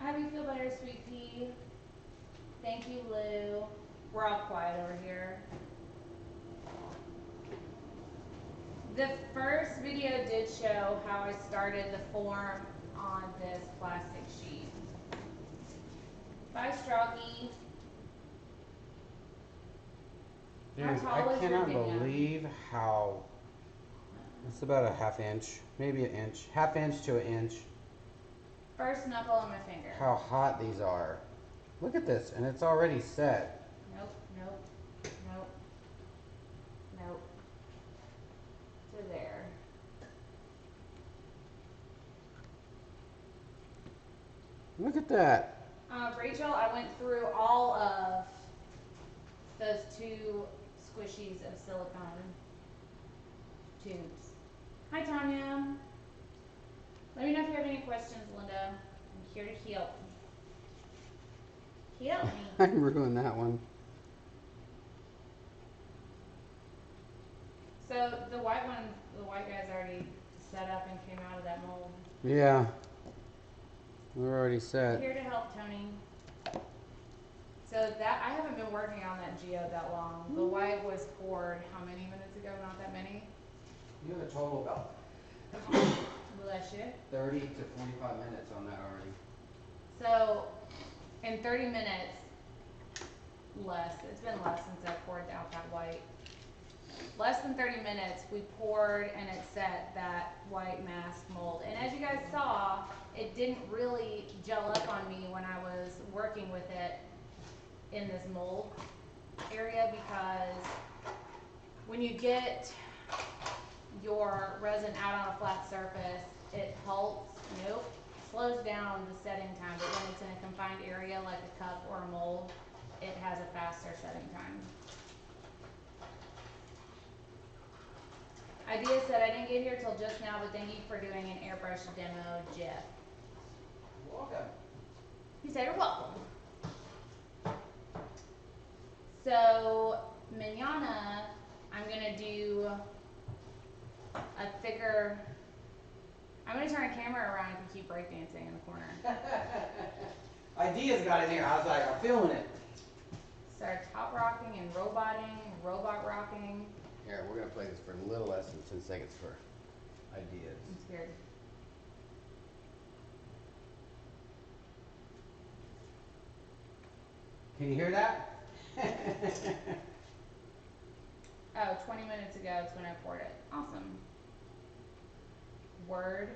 How do you feel better, sweet pea? Thank you, Lou. We're all quiet over here. The first video did show how I started the form on this plastic sheet. Bye, Stroggy. Dude, How tall I is your cannot gingham? believe how. It's about a half inch, maybe an inch, half inch to an inch. First knuckle on my finger. How hot these are. Look at this, and it's already set. Nope, nope, nope, nope. To there. Look at that. Rachel, I went through all of those two squishies of silicone tubes. Hi, Tanya. Let me know if you have any questions, Linda. I'm here to help. Help me. I ruined that one. So the white guy's already set up and came out of that mold. Yeah. We're already I'm set. here to help, Tony. So that I haven't been working on that geode that long. The white was poured how many minutes ago? Not that many. You have a total about Bless you. 30 to 45 minutes on that already. So in 30 minutes, less. It's been less since I poured out that white. Less than 30 minutes, we poured and it set that white mask mold. And as you guys saw, it didn't really gel up on me when I was working with it in this mold area, because when you get your resin out on a flat surface, it halts. Nope. slows down the setting time, but when it's in a confined area like a cup or a mold, it has a faster setting time. Idea said, I didn't get here till just now, but thank you for doing an airbrush demo, Jeff. You're welcome. He said, you're welcome. So, manana, I'm gonna do a thicker, I'm gonna turn a camera around and keep breakdancing in the corner. Ideas got in here. I was like, I'm feeling it. Start top rocking and roboting, robot rocking. Here, we're gonna play this for a little less than 10 seconds for ideas. I'm scared. Can you hear that? Oh, 20 minutes ago is when I poured it. Awesome. Word.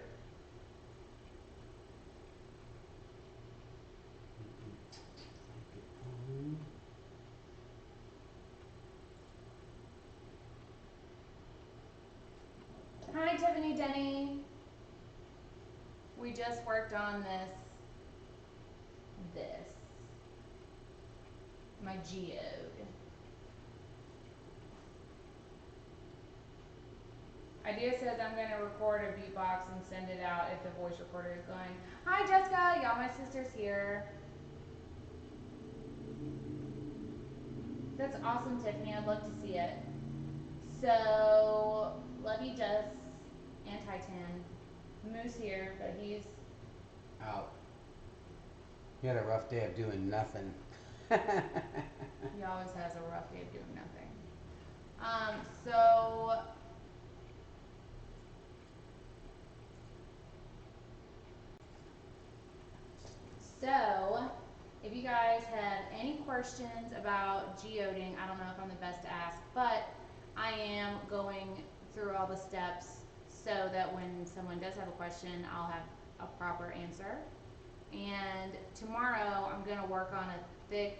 Hi, Tiffany Denny. We just worked on this. My GEODE. Idea says I'm going to record a beatbox and send it out if the voice recorder is going. Hi, Jessica. Y'all, my sister's here. That's awesome, Tiffany. I'd love to see it. So, love you, Jess. And Titan. Moose here, but he's Out. He had a rough day of doing nothing. he always has a rough day of doing nothing. So, if you guys have any questions about geoding, I don't know if I'm the best to ask, but I am going through all the steps so that when someone does have a question, I'll have a proper answer. And tomorrow, I'm going to work on a thick,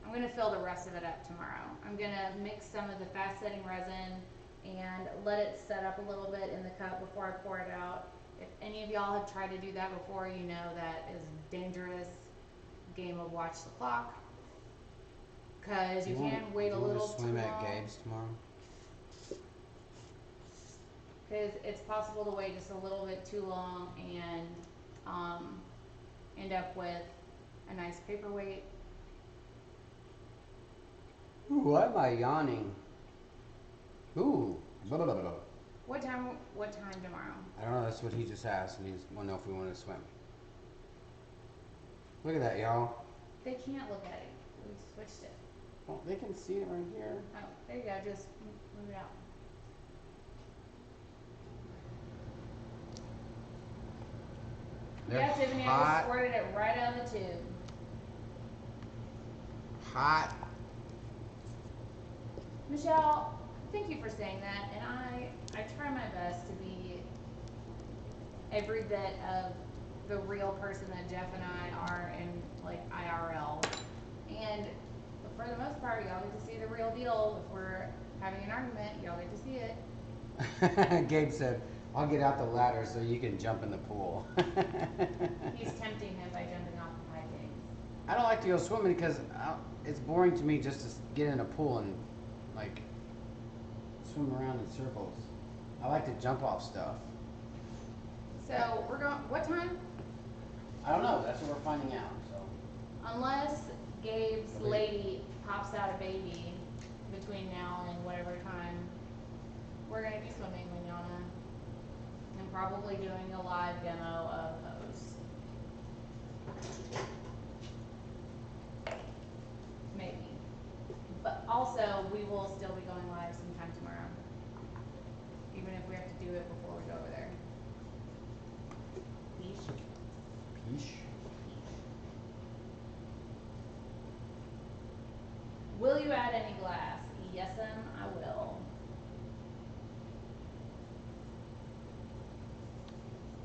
I'm going to fill the rest of it up tomorrow. I'm going to mix some of the fast setting resin and let it set up a little bit in the cup before I pour it out. If any of y'all have tried to do that before, you know that is a dangerous game of watch the clock. Because you can wait a little too long. Swim at Gabe's tomorrow? Because it's possible to wait just a little bit too long and end up with a nice paperweight. Ooh, why am I yawning? Ooh. Blah, blah, blah, blah. What time tomorrow? I don't know, that's what he just asked, and he just wanted to know if we wanted to swim. Look at that, y'all. They can't look at it. We switched it. Well, they can see it right here. Oh, there you go. Just move it out. They're Yeah, Tiffany, I hot. just squirted it right out of the tube. Hot. Michelle, thank you for saying that, and I try my best to be every bit of the real person that Jeff and I are in like IRL. And for the most part, y'all get to see the real deal. If we're having an argument, y'all get to see it. Gabe said, I'll get out the ladder so you can jump in the pool. He's tempting him by jumping off the high things. I don't like to go swimming because it's boring to me just to get in a pool and like swim around in circles. I like to jump off stuff. So we're going, what time? I don't know, that's what we're finding out. So Unless Gabe's lady pops out a baby between now and whatever time, we're going to be swimming manana and probably doing a live demo of hose. Maybe. But also, we will still be going live sometime tomorrow, even if we have to do it before we go over there. Peace. Peace. Will you add any glass? Yes, I will.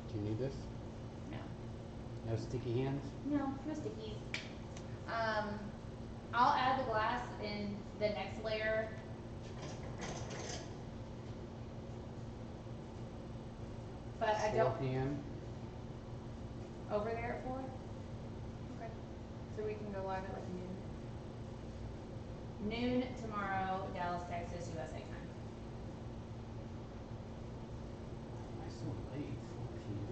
Do you need this? No. No sticky hands? No, no stickies. I'll add the glass in the next layer. But I 4 don't. p.m. over there at 4? Okay. So we can go live at like noon. Noon tomorrow, Dallas, Texas, USA time. Nice and late, 4 p.m.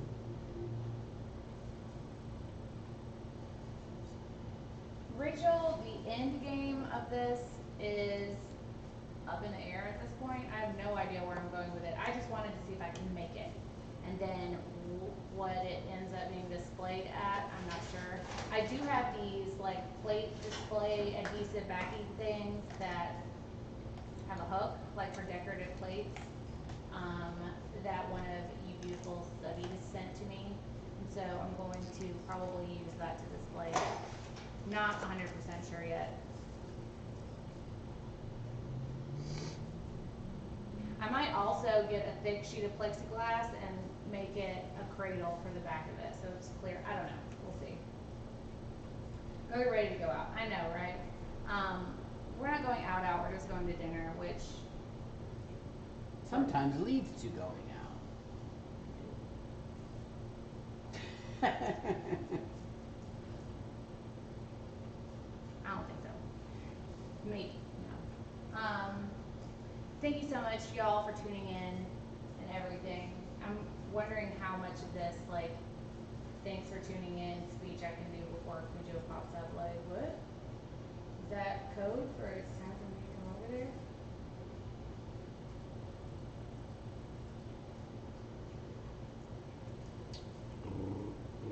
Rachel, the end game of this is up in the air at this point. I have no idea where I'm going with it. I just wanted to see if I can make it. And then what it ends up being displayed at, I'm not sure. I do have these like plate display adhesive backing things that have a hook, like for decorative plates, that one of you beautiful studies sent to me. And so I'm going to probably use that to display it. Not 100% sure yet. I might also get a thick sheet of plexiglass and make it a cradle for the back of it so it's clear. I don't know. We'll see. We're ready to go out. I know, right? We're not going out. We're just going to dinner, which Sometimes leads to going out. I don't think so. Maybe. No. Thank you so much, y'all, for tuning in and everything. I'm wondering how much of this, like, thanks for tuning in speech I can do before Cujo pops up. Like, what? Is that code for it's time for me to come over there?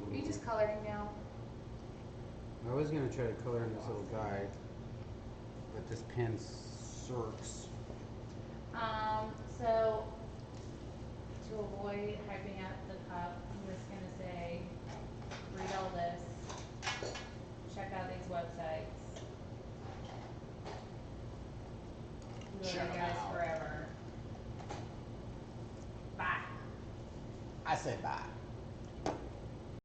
Are you just coloring now? I was gonna try to color in this little guy, but this pen circs. So to avoid hyping up the cup, I'm just gonna say, read all this, check out these websites. Love Check you 'em guys out. forever. Bye. I said bye.